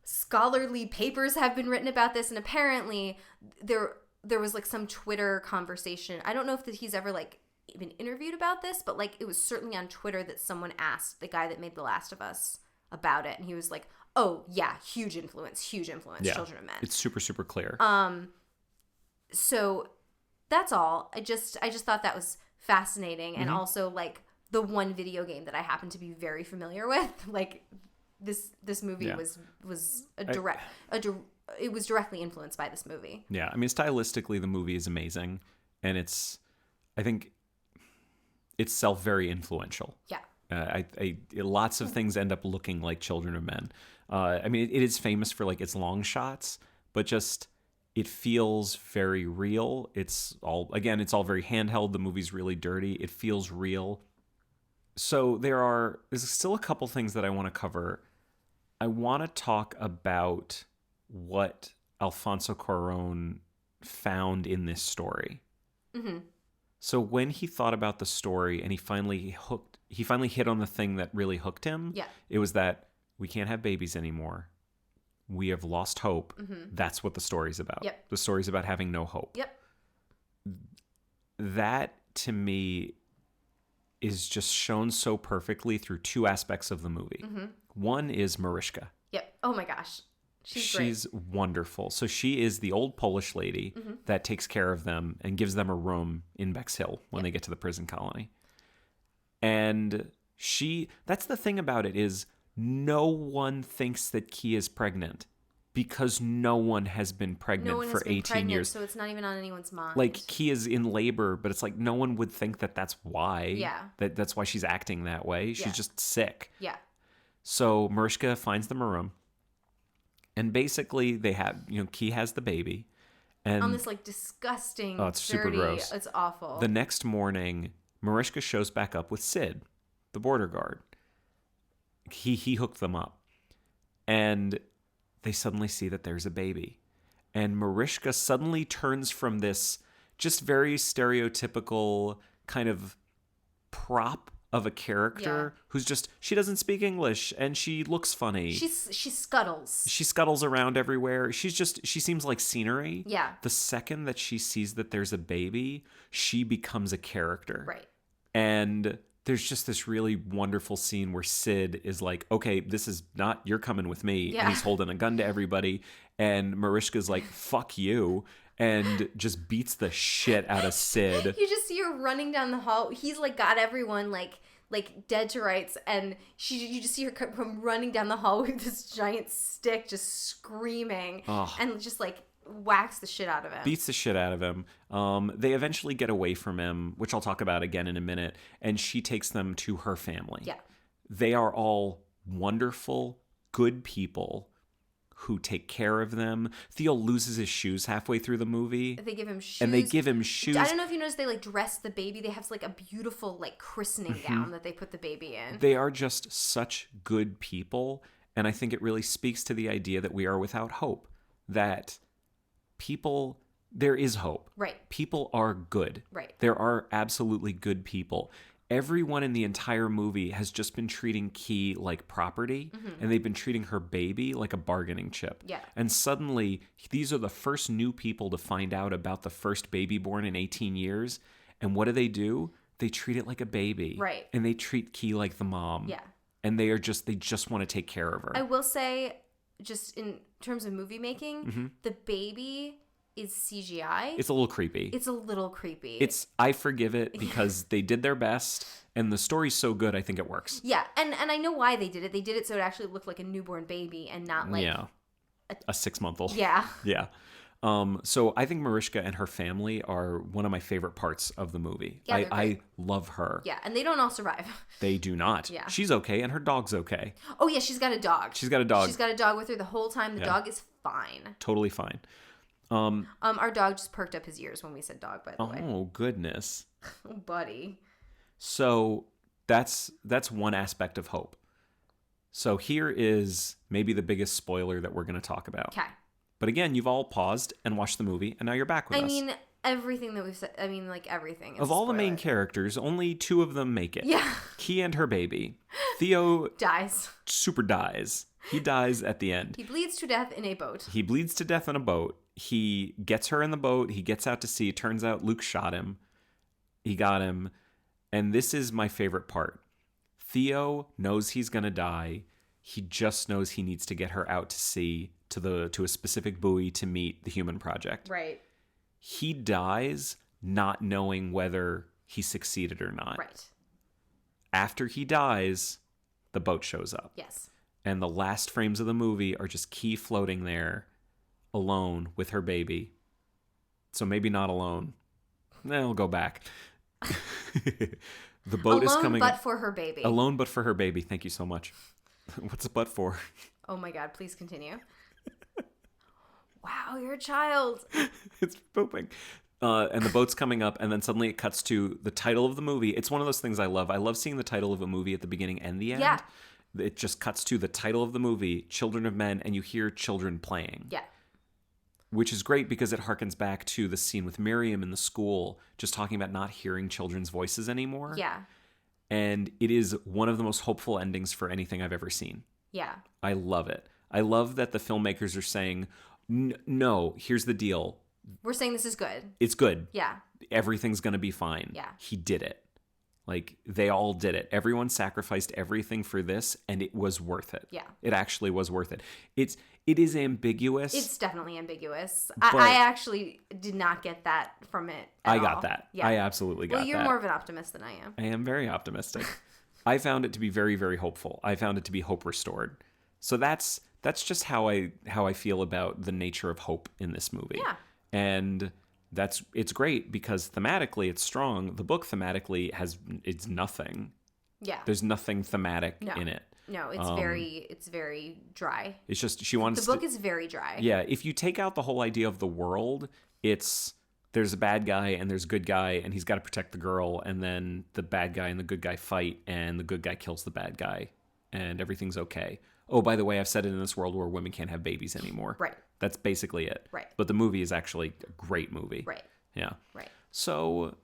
scholarly papers have been written about this, and apparently there was like some Twitter conversation. I don't know if he's ever like been interviewed about this, but like it was certainly on Twitter that someone asked the guy that made The Last of Us about it, and he was like, oh yeah, huge influence, Children of Men. It's super, super clear. So that's all. I just thought that was fascinating, and also like the one video game that I happen to be very familiar with. Like this movie was it was directly influenced by this movie. Yeah, I mean, stylistically, the movie is amazing, and I think itself very influential. Yeah. Lots of things end up looking like Children of Men. I mean, it is famous for like its long shots, but just it feels very real. It's all very handheld. The movie's really dirty. It feels real. So there's still a couple things that I want to cover. I want to talk about what Alfonso Cuarón found in this story. Mm-hmm. So when he thought about the story and he finally hit on the thing that really hooked him. Yeah. It was that we can't have babies anymore. We have lost hope. Mm-hmm. That's what the story's about. Yep. The story's about having no hope. Yep. That, to me, is just shown so perfectly through two aspects of the movie. Mm-hmm. One is Mariska. Yep. Oh my gosh. She's wonderful. So she is the old Polish lady that takes care of them and gives them a room in Bexhill when they get to the prison colony. And that's the thing about it, is no one thinks that Key is pregnant because no one has been pregnant for 18 years. So it's not even on anyone's mind. Like, Key is in labor, but it's like no one would think that that's why. Yeah. That's why she's acting that way. She's just sick. Yeah. So Mariska finds them a room. And basically they have, Key has the baby. And on this like disgusting, it's dirty, super gross. It's awful. The next morning, Mariska shows back up with Sid, the border guard. he hooked them up. And they suddenly see that there's a baby. And Mariska suddenly turns from this just very stereotypical kind of prop of a character who's just, she doesn't speak English and she looks funny. She scuttles. She scuttles around everywhere. She seems like scenery. Yeah. The second that she sees that there's a baby, she becomes a character. Right. And there's just this really wonderful scene where Sid is like, okay, this is not, you're coming with me. Yeah. And he's holding a gun to everybody. And Mariska's like, fuck you. And just beats the shit out of Sid. You just see her running down the hall. He's like got everyone like dead to rights, and you just see her come running down the hall with this giant stick, just screaming, and just like whacks the shit out of him. Beats the shit out of him. They eventually get away from him, which I'll talk about again in a minute, and she takes them to her family. Yeah. They are all wonderful, good people who take care of them. Theo loses his shoes halfway through the movie. They give him shoes. And they give him shoes. I don't know if you noticed, they like dress the baby. They have like a beautiful like christening gown that they put the baby in. They are just such good people. And I think it really speaks to the idea that we are without hope. That people, there is hope. Right. People are good. Right. There are absolutely good people. Everyone in the entire movie has just been treating Key like property, and they've been treating her baby like a bargaining chip. Yeah. And suddenly, these are the first new people to find out about the first baby born in 18 years. And what do? They treat it like a baby. Right. And they treat Key like the mom. Yeah. And they just want to take care of her. I will say, just in terms of movie making, the baby is CGI. It's a little creepy. It's a little creepy. I forgive it because they did their best, and the story's so good, I think it works. Yeah, and I know why they did it. They did it so it actually looked like a newborn baby and not like a 6-month-old. Yeah. Yeah. So I think Mariska and her family are one of my favorite parts of the movie. Yeah, I love her. Yeah, and they don't all survive. They do not. Yeah. She's okay, and her dog's okay. Oh yeah, she's got a dog. She's got a dog. She's got a dog with her the whole time. The dog is fine. Totally fine. Our dog just perked up his ears when we said dog, by the way. Oh, goodness. Oh, buddy. So that's one aspect of hope. So here is maybe the biggest spoiler that we're going to talk about. Okay. But again, you've all paused and watched the movie, and now you're back with us. I mean, everything that we've said, like everything. Of all the main characters, only 2 of them make it. Yeah. Key and her baby. Theo Dies. super dies. He dies at the end. He bleeds to death in a boat. He bleeds to death in a boat. He gets her in the boat. He gets out to sea. Turns out Luke shot him. He got him. And this is my favorite part. Theo knows he's going to die. He just knows he needs to get her out to sea to a specific buoy to meet the Human Project. Right. He dies not knowing whether he succeeded or not. Right. After he dies, the boat shows up. Yes. And the last frames of the movie are just Key floating there alone with her baby. So maybe not alone. I'll go back. The boat is coming. Alone but for her baby. Alone but for her baby. Thank you so much. What's a but for? Oh my God, please continue. Wow, you're a child. It's pooping. And the boat's coming up, and then suddenly it cuts to the title of the movie. It's one of those things I love. I love seeing the title of a movie at the beginning and the end. Yeah. It just cuts to the title of the movie, Children of Men, and you hear children playing. Yeah. Which is great because it harkens back to the scene with Miriam in the school, just talking about not hearing children's voices anymore. Yeah. And it is one of the most hopeful endings for anything I've ever seen. Yeah. I love it. I love that the filmmakers are saying, no, here's the deal. We're saying this is good. It's good. Yeah. Everything's going to be fine. Yeah. He did it. Like, they all did it. Everyone sacrificed everything for this, and it was worth it. Yeah. It actually was worth it. It is ambiguous. It's definitely ambiguous. But I actually did not get that from it at I all. got that. Yeah. I absolutely got that. Well, you're more of an optimist than I am. I am very optimistic. I found it to be very, very hopeful. I found it to be hope restored. So that's just how I feel about the nature of hope in this movie. Yeah. And it's great because thematically it's strong. The book thematically it's nothing. Yeah. There's nothing thematic in it. No, it's very dry. It's just she wants the book is very dry. Yeah, if you take out the whole idea of the world, there's a bad guy and there's a good guy and he's got to protect the girl, and then the bad guy and the good guy fight and the good guy kills the bad guy. and everything's okay. Oh, by the way, I've said it in this world where women can't have babies anymore. Right. That's basically it. Right. But the movie is actually a great movie. Right. Yeah. Right. So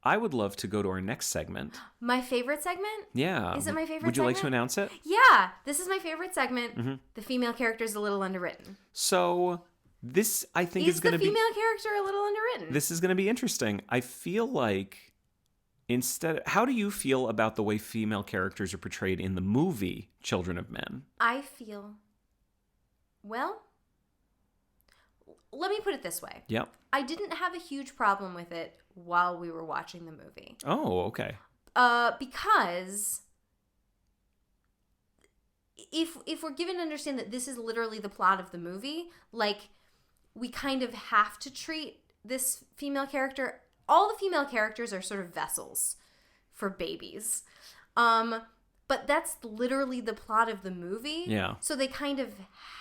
I would love to go to our next segment. My favorite segment? Yeah. Is it my favorite Would you like to segment? announce it? Yeah, this is my favorite segment. Mm-hmm. The female character is a little underwritten. So this, I think, is going the to be... female character a little underwritten? This is going to be interesting. I feel like how do you feel about the way female characters are portrayed in the movie Children of Men? I feel... Well, let me put it this way. Yep. I didn't have a huge problem with it while we were watching the movie. Oh, okay. Because if we're given to understand that this is literally the plot of the movie, like, we kind of have to treat this female character... All the female characters are sort of vessels for babies. But that's literally the plot of the movie. Yeah. So they kind of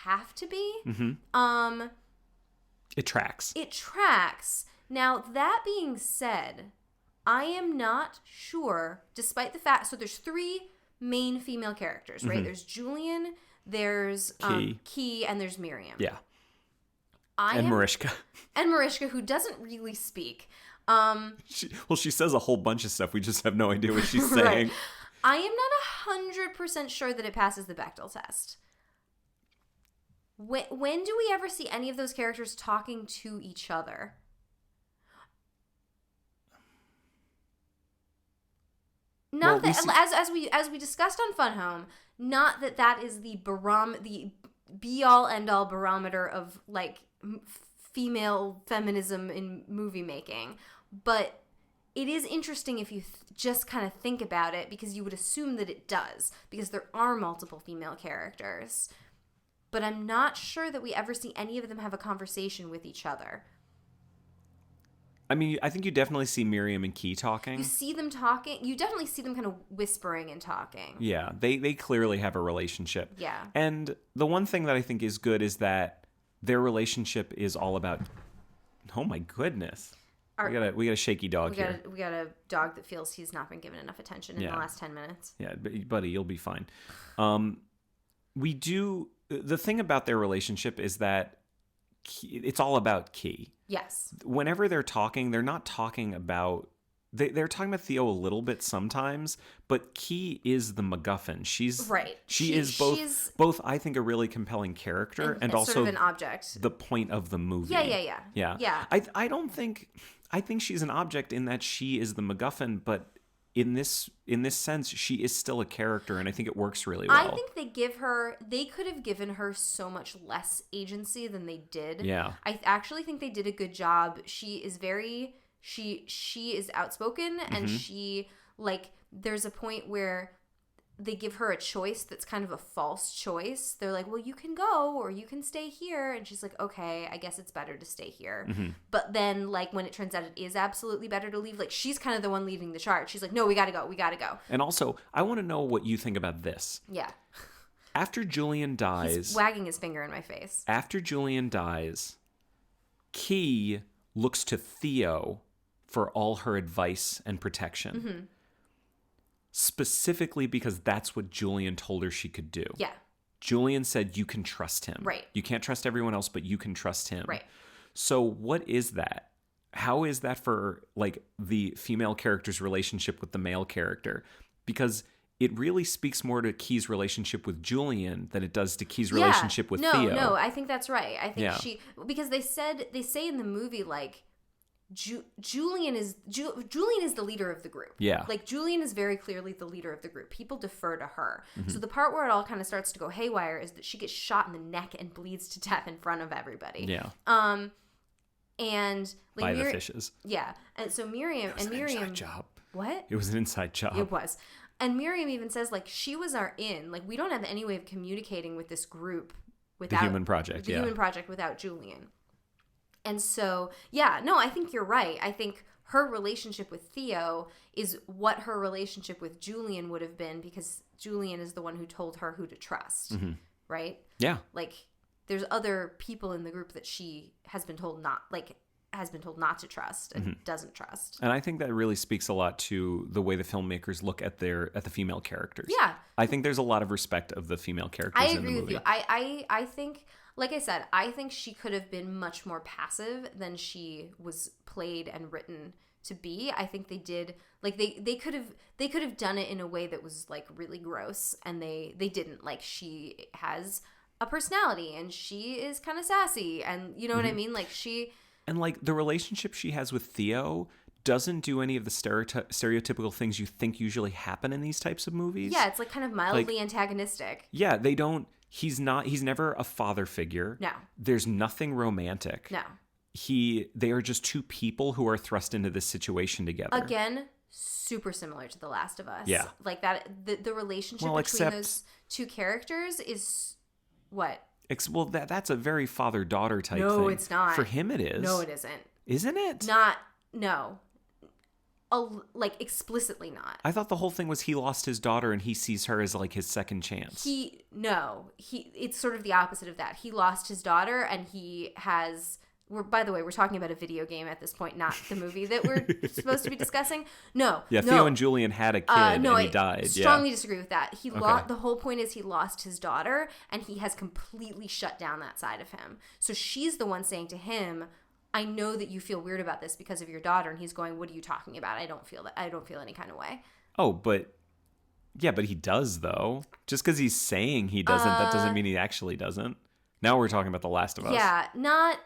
have to be. Mm-hmm. It tracks. It tracks. Now, that being said, I am not sure, despite the fact... So there's 3 main female characters, right? Mm-hmm. There's Julian, there's Key, and there's Miriam. Yeah. Mariska. And Mariska, who doesn't really speak. She says a whole bunch of stuff. We just have no idea what she's Right. saying. I am not 100% sure that it passes the Bechdel test. When do we ever see any of those characters talking to each other? Not Well, that as we discussed on Fun Home, not that is the be all end all barometer of like female feminism in movie making, but it is interesting if you just kind of think about it, because you would assume that it does, because there are multiple female characters. But I'm not sure that we ever see any of them have a conversation with each other. I mean, I think you definitely see Miriam and Key talking. You see them talking. You definitely see them kind of whispering and talking. Yeah, they clearly have a relationship. Yeah. And the one thing that I think is good is that their relationship is all about... Oh my goodness. We got a shaky dog here. We got a dog that feels he's not been given enough attention in the last 10 minutes. Yeah, buddy, you'll be fine. The thing about their relationship is that it's all about Key. Yes. Whenever they're talking, they're not talking about... They're talking about Theo a little bit sometimes, but Key is the MacGuffin. She's right. She is both I think a really compelling character and also sort of an object. The point of the movie. Yeah. I don't think... I think she's an object in that she is the MacGuffin, but in this sense, she is still a character, and I think it works really well. I think they could have given her so much less agency than they did. Yeah. I actually think they did a good job. She is she is outspoken, and she, like, there's a point where they give her a choice that's kind of a false choice. They're like, well, you can go or you can stay here. And she's like, okay, I guess it's better to stay here. Mm-hmm. But then, like, when it turns out it is absolutely better to leave, like, she's kind of the one leading the charge. She's like, no, we gotta go. And also, I want to know what you think about this. Yeah. After Julian dies... He's wagging his finger in my face. After Julian dies, Key looks to Theo for all her advice and protection. Mm-hmm. Specifically because that's what Julian told her she could do. Yeah. Julian said you can trust him. Right. You can't trust everyone else, but you can trust him. Right. So what is that? How is that for, like, the female character's relationship with the male character? Because it really speaks more to Key's relationship with Julian than it does to Key's relationship with Theo. No, I think that's right. I think because they say in the movie, like, Julian is the leader of the group. Yeah. Like, Julian is very clearly the leader of the group. People defer to her. So the part where it all kind of starts to go haywire is that she gets shot in the neck and bleeds to death in front of everybody. Yeah. And like, by the fishes. Yeah. And so Miriam It was an inside job. What? It was an inside job. It was. And Miriam even says, like, she was our in. Like, we don't have any way of communicating with this group without the Human Project. The Human Project without Julian. And so, yeah, no, I think you're right. I think her relationship with Theo is what her relationship with Julian would have been, because Julian is the one who told her who to trust, right? Yeah. Like, there's other people in the group that she has been told not, like, has been told not to trust and doesn't trust. And I think that really speaks a lot to the way the filmmakers look at the female characters. Yeah. I think there's a lot of respect of the female characters I in the agree with movie. you. I think, like I said, I think she could have been much more passive than she was played and written to be. I think they did, like, they could have done it in a way that was like really gross, and they didn't. Like, she has a personality and she is kind of sassy, and you know what I mean? Like, And like the relationship she has with Theo doesn't do any of the stereotypical things you think usually happen in these types of movies. yeah, it's like kind of mildly antagonistic. Yeah, they don't. He's never a father figure. No. There's nothing romantic. No. They are just two people who are thrust into this situation together. Again, super similar to The Last of Us. Yeah. Like that, the relationship Well, between except- those two characters is what? Well, that's a very father-daughter type thing. No, it's not. For him, it is. No, it isn't. Isn't it? No. Like, explicitly not. I thought the whole thing was he lost his daughter and he sees her as like his second chance. It's sort of the opposite of that. He lost his daughter, and he has. By the way, we're talking about a video game at this point, not the movie that we're supposed to be discussing. No. Yeah, Theo and Julian had a kid and he died. I strongly disagree with that. Okay. The whole point is he lost his daughter, and he has completely shut down that side of him. So she's the one saying to him, I know that you feel weird about this because of your daughter. And he's going, what are you talking about? I don't feel any kind of way. Oh, but he does though. Just because he's saying he doesn't, that doesn't mean he actually doesn't. Now we're talking about The Last of Us. Yeah, not...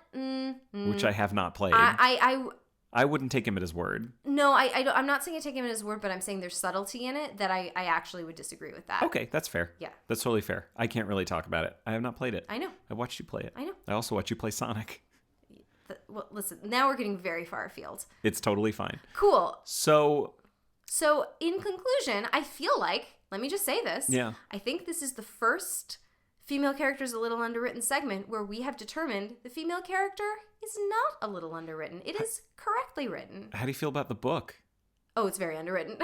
which I have not played. I wouldn't take him at his word. No, I'm not saying I take him at his word, but I'm saying there's subtlety in it that I actually would disagree with that. Okay, that's fair. Yeah. That's totally fair. I can't really talk about it. I have not played it. I know. I watched you play it. I know. I also watched you play Sonic. Well, listen, now we're getting very far afield. It's totally fine. Cool. So, in conclusion, I feel like, let me just say this. Yeah. I think this is the first Female Characters a Little Underwritten segment where we have determined the female character is not a little underwritten. It is correctly written. how do you feel about the book? Oh, it's very underwritten.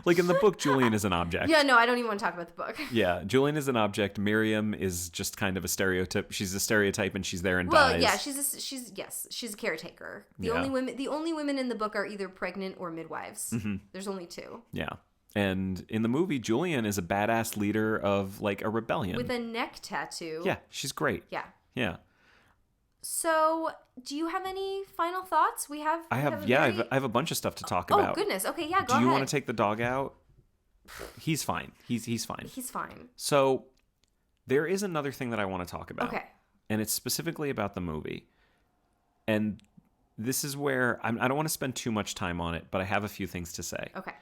Like in the book, Julian is an object. Yeah, no, I don't even want to talk about the book. Yeah, Julian is an object. Miriam is just kind of a stereotype. She's a stereotype and she's there and Well, dies. yeah, she's a caretaker. The Yeah. only women in the book are either pregnant or midwives. Mm-hmm. There's only two. Yeah. And in the movie, Julian is a badass leader of like a rebellion. With a neck tattoo. Yeah, she's great. Yeah. Yeah. So, do you have any final thoughts? I have a bunch of stuff to talk about. Oh, goodness. Okay, yeah, go Do you ahead. want to take the dog out? He's fine. He's fine. He's fine. So, there is another thing that I want to talk about. Okay. And it's specifically about the movie. And this is where I don't want to spend too much time on it, but I have a few things to say. Okay.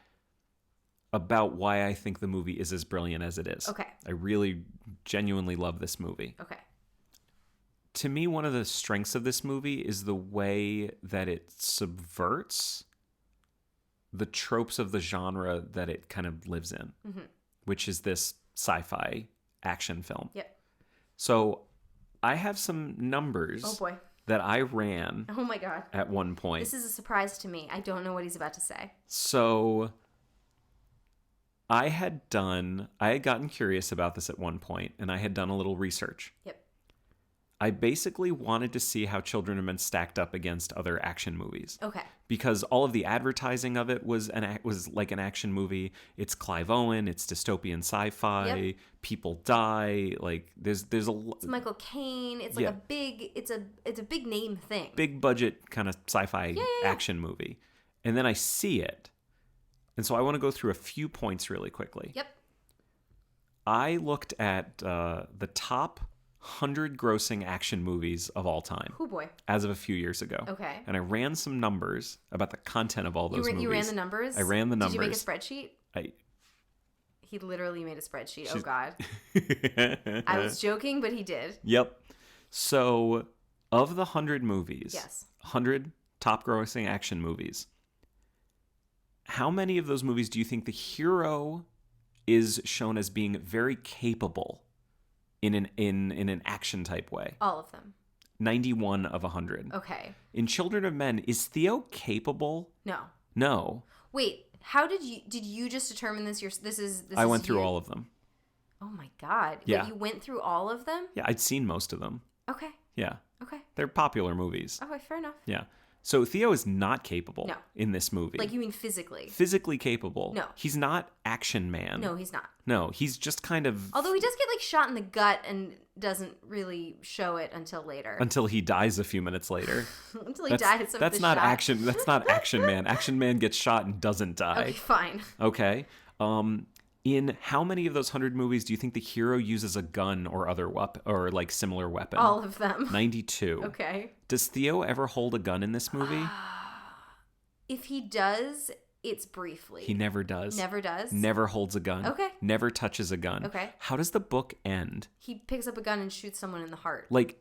About why I think the movie is as brilliant as it is. Okay. I really genuinely love this movie. Okay. To me, one of the strengths of this movie is the way that it subverts the tropes of the genre that it kind of lives in, which is this sci-fi action film. Yep. So I have some numbers Oh, boy. that I ran Oh, my God. at one point. This is a surprise to me. I don't know what he's about to say. So I had gotten curious about this at one point, and I had done a little research. Yep. I basically wanted to see how Children of Men stacked up against other action movies. Okay. Because all of the advertising of it was like an action movie. It's Clive Owen. It's dystopian sci-fi. Yep. People die. Like there's a It's Michael Caine. It's like Yeah. a big, it's a big name thing. big budget kind of sci-fi yeah. action movie, and then I see it, and so I want to go through a few points really quickly. Yep. I looked at the top 100 grossing action movies of all time. Oh, boy. As of a few years ago. Okay. And I ran some numbers about the content of all those movies. You ran the numbers? I ran the numbers. Did you make a spreadsheet? I He literally made a spreadsheet. Oh, She's- God. I was joking, but he did. Yep. So, of the 100 movies, Yes. 100 top grossing action movies, how many of those movies do you think the hero is shown as being very capable in an action type way? All of them. 91 of 100. Okay. In Children of Men, is Theo capable? No. No. Wait, how did you just determine this? This I went is through you? all of them. Oh my God. Yeah. Wait, you went through all of them? Yeah, I'd seen most of them. Okay. Yeah. Okay. They're popular movies. Okay, fair enough. Yeah. So Theo is not capable No. in this movie. Like, you mean physically? Physically capable. No. He's not Action Man. No, he's not. No, he's just kind of... Although he does get, like, shot in the gut and doesn't really show it until later. Until he dies a few minutes later. Until he dies of That's the not shot. action. That's not Action Man. Action Man gets shot and doesn't die. Okay, fine. Okay. In how many of those 100 movies do you think the hero uses a gun or other weapon or like similar weapon? All of them. 92. Okay. Does Theo ever hold a gun in this movie? If he does, it's briefly. He never does. Never does? Never holds a gun. Okay. Never touches a gun. Okay. How does the book end? He picks up a gun and shoots someone in the heart. Like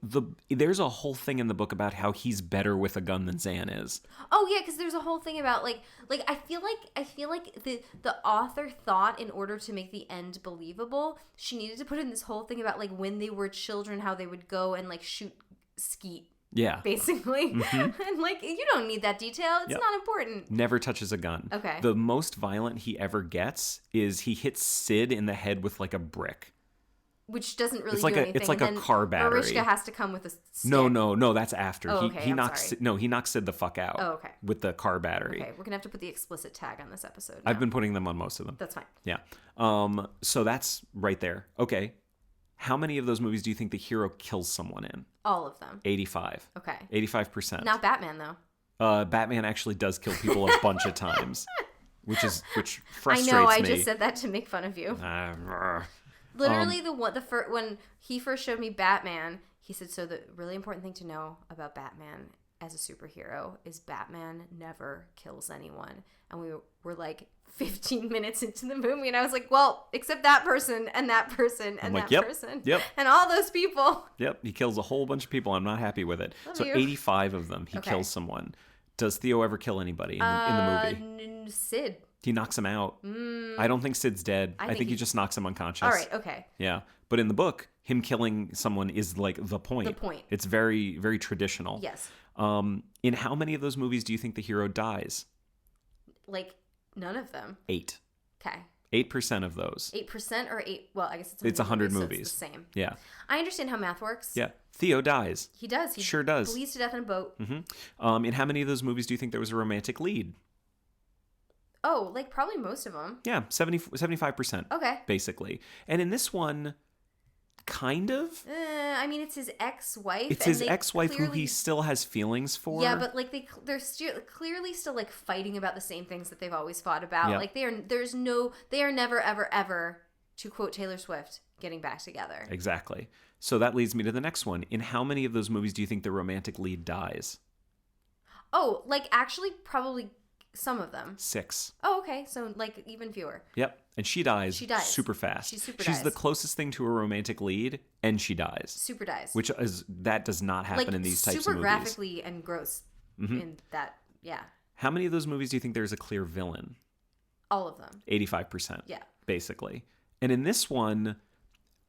there's a whole thing in the book about how he's better with a gun than Zan is. Oh yeah, because there's a whole thing about like I feel like the author thought in order to make the end believable, she needed to put in this whole thing about like when they were children, how they would go and like shoot skeet. Yeah. Basically. And like, you don't need that detail. It's Yep. not important. Never touches a gun. Okay. The most violent he ever gets is he hits Sid in the head with like a brick. Which doesn't really It's like do a- anything. it's like and a then car battery. Mariska has to come with a stick. No, that's after. Oh, he okay, he I'm knocks sorry. he knocks Sid the fuck out. Oh, okay. With the car battery. Okay, we're going to have to put the explicit tag on this episode now. I've been putting them on most of them. That's fine. Yeah. So that's right there. Okay. How many of those movies do you think the hero kills someone in? All of them. 85. Okay. 85%. Not Batman, though. Batman actually does kill people a bunch of times, which frustrates I know, I me. just said that to make fun of you. Literally, when he first showed me Batman, he said, so the really important thing to know about Batman as a superhero is Batman never kills anyone. And we were like 15 minutes into the movie, and I was like, well, except that person and that person and I'm like, that yep, person. yep. And all those people. Yep, he kills a whole bunch of people. I'm not happy with it. Love So you. 85 of them, he Okay. kills someone. Does Theo ever kill anybody in the movie? Sid. He knocks him out. I don't think Sid's dead. I think he just knocks him unconscious. All right, okay. Yeah. But in the book, him killing someone is like the point. The point. It's very, very traditional. Yes. In how many of those movies do you think the hero dies? Like, none of them. 8. Okay. 8% of those. 8% or 8? Well, I guess It's 100 so movies. it's the same. Yeah. I understand how math works. Yeah. Theo dies. He does. He Sure does. bleeds to death in a boat. In how many of those movies do you think there was a romantic lead? Oh, like probably most of them. Yeah, 75%. Okay. Basically. And in this one, kind of. I mean, it's his ex-wife. It's and his they ex-wife who he clearly- still has feelings for. Yeah, but like they're clearly still like fighting about the same things that they've always fought about. Yeah. Like they are never ever ever, to quote Taylor Swift, getting back together. Exactly. So that leads me to the next one. In how many of those movies do you think the romantic lead dies? Oh, like actually probably some of them. 6. Oh, okay. So like even fewer. Yep. And she dies. She dies. Super fast. She super She's dies. the closest thing to a romantic lead, and she dies. Super dies. Which that does not happen like in these types super of movies. graphically and gross in that. Yeah. How many of those movies do you think there's a clear villain? All of them. 85%. Yeah. Basically. And in this one,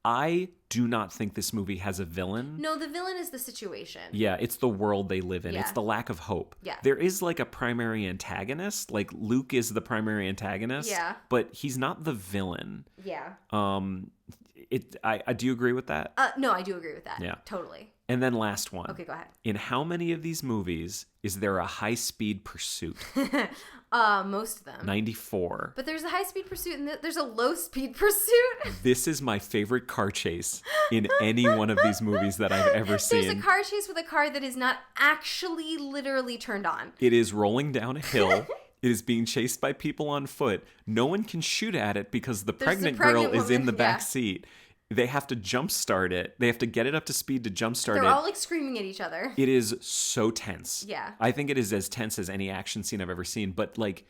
I do not think this movie has a villain. No, the villain is the situation. Yeah, it's the world they live in. Yeah. It's the lack of hope. Yeah. There is like a primary antagonist. Like Luke is the primary antagonist. Yeah. But he's not the villain. Yeah. I do you agree with that? No, I do agree with that. Yeah. Totally. And then last one. Okay, go ahead. In how many of these movies is there a high-speed pursuit? Most of them. 94. But there's a high-speed pursuit and there's a low-speed pursuit. This is my favorite car chase in any one of these movies that I've ever seen. There's a car chase with a car that is not actually literally turned on. It is rolling down a hill. It is being chased by people on foot. No one can shoot at it because the pregnant girl pregnant is in woman, the back yeah. seat. They have to jumpstart it. They have to get it up to speed to jumpstart They're it. all like screaming at each other. It is so tense. Yeah. I think it is as tense as any action scene I've ever seen. But like,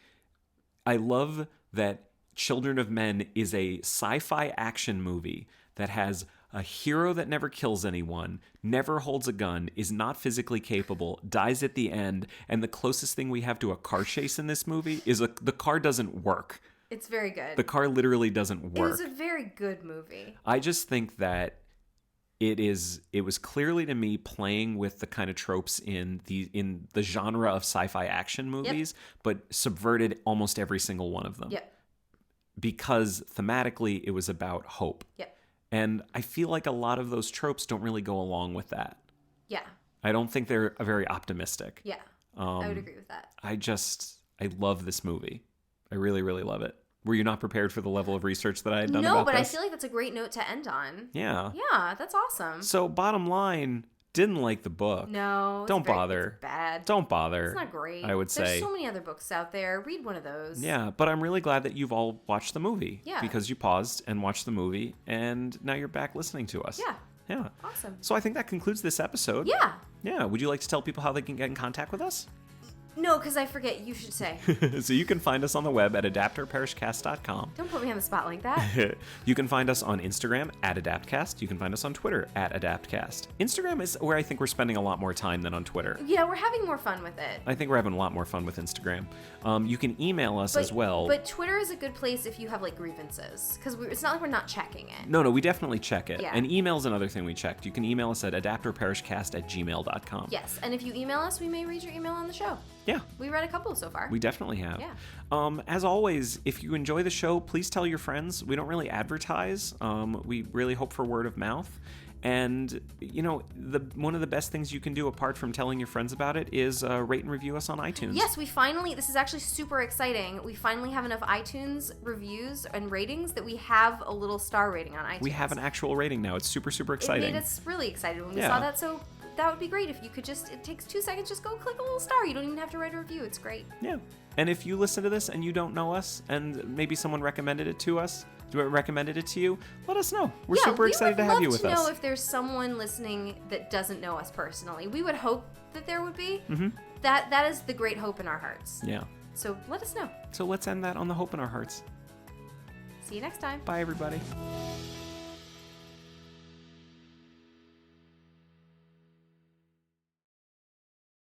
I love that Children of Men is a sci-fi action movie that has a hero that never kills anyone, never holds a gun, is not physically capable, dies at the end, and the closest thing we have to a car chase in this movie is the car doesn't work. It's very good. The car literally doesn't It work. was a very good movie. I just think that it was clearly to me playing with the kind of tropes in the genre of sci-fi action movies, but subverted almost every single one of them. Yep. Because thematically it was about hope. Yep. And I feel like a lot of those tropes don't really go along with that. Yeah. I don't think they're very optimistic. Yeah, I would agree with that. I love this movie. I really, really love it. Were you not prepared for the level of research that I had done No, about but this? I feel like that's a great note to end on. Yeah. Yeah, that's awesome. So bottom line, didn't like the book. No. Don't bother. It's bad. Don't bother. It's not great. I would say. There's so many other books out there. Read one of those. Yeah, but I'm really glad that you've all watched the movie. Yeah. Because you paused and watched the movie, and now you're back listening to us. Yeah. Yeah. Awesome. So I think that concludes this episode. Yeah. Yeah. Would you like to tell people how they can get in contact with us? No, because I forget. You should say. So you can find us on the web at adapterparishcast.com. Don't put me on the spot like that. You can find us on Instagram at AdaptCast. You can find us on Twitter at AdaptCast. Instagram is where I think we're spending a lot more time than on Twitter. Yeah, we're having more fun with it. I think we're having a lot more fun with Instagram. You can email us as well. But Twitter is a good place if you have like grievances, because it's not like we're not checking it. No, we definitely check it. Yeah. And email's another thing we checked. You can email us at adapterparishcast@gmail.com. Yes, and if you email us, we may read your email on the show. Yeah. We read a couple so far. We definitely have. Yeah. As always, if you enjoy the show, please tell your friends. We don't really advertise. We really hope for word of mouth. And, you know, one of the best things you can do apart from telling your friends about it is rate and review us on iTunes. Yes, this is actually super exciting. We finally have enough iTunes reviews and ratings that we have a little star rating on iTunes. We have an actual rating now. It's super, super exciting. It made us really excited when we Yeah. saw that, so that would be great if you could it takes 2 seconds, just go click a little star. You don't even have to write a review. It's great. Yeah. And if you listen to this and you don't know us and maybe someone recommended it to you, let us know. We're super excited to have you with we would love us. to know if there's someone listening that doesn't know us personally. We would hope that there would be. Mm-hmm. That is the great hope in our hearts. Yeah. So let us know. So let's end that on the hope in our hearts. See you next time. Bye, everybody.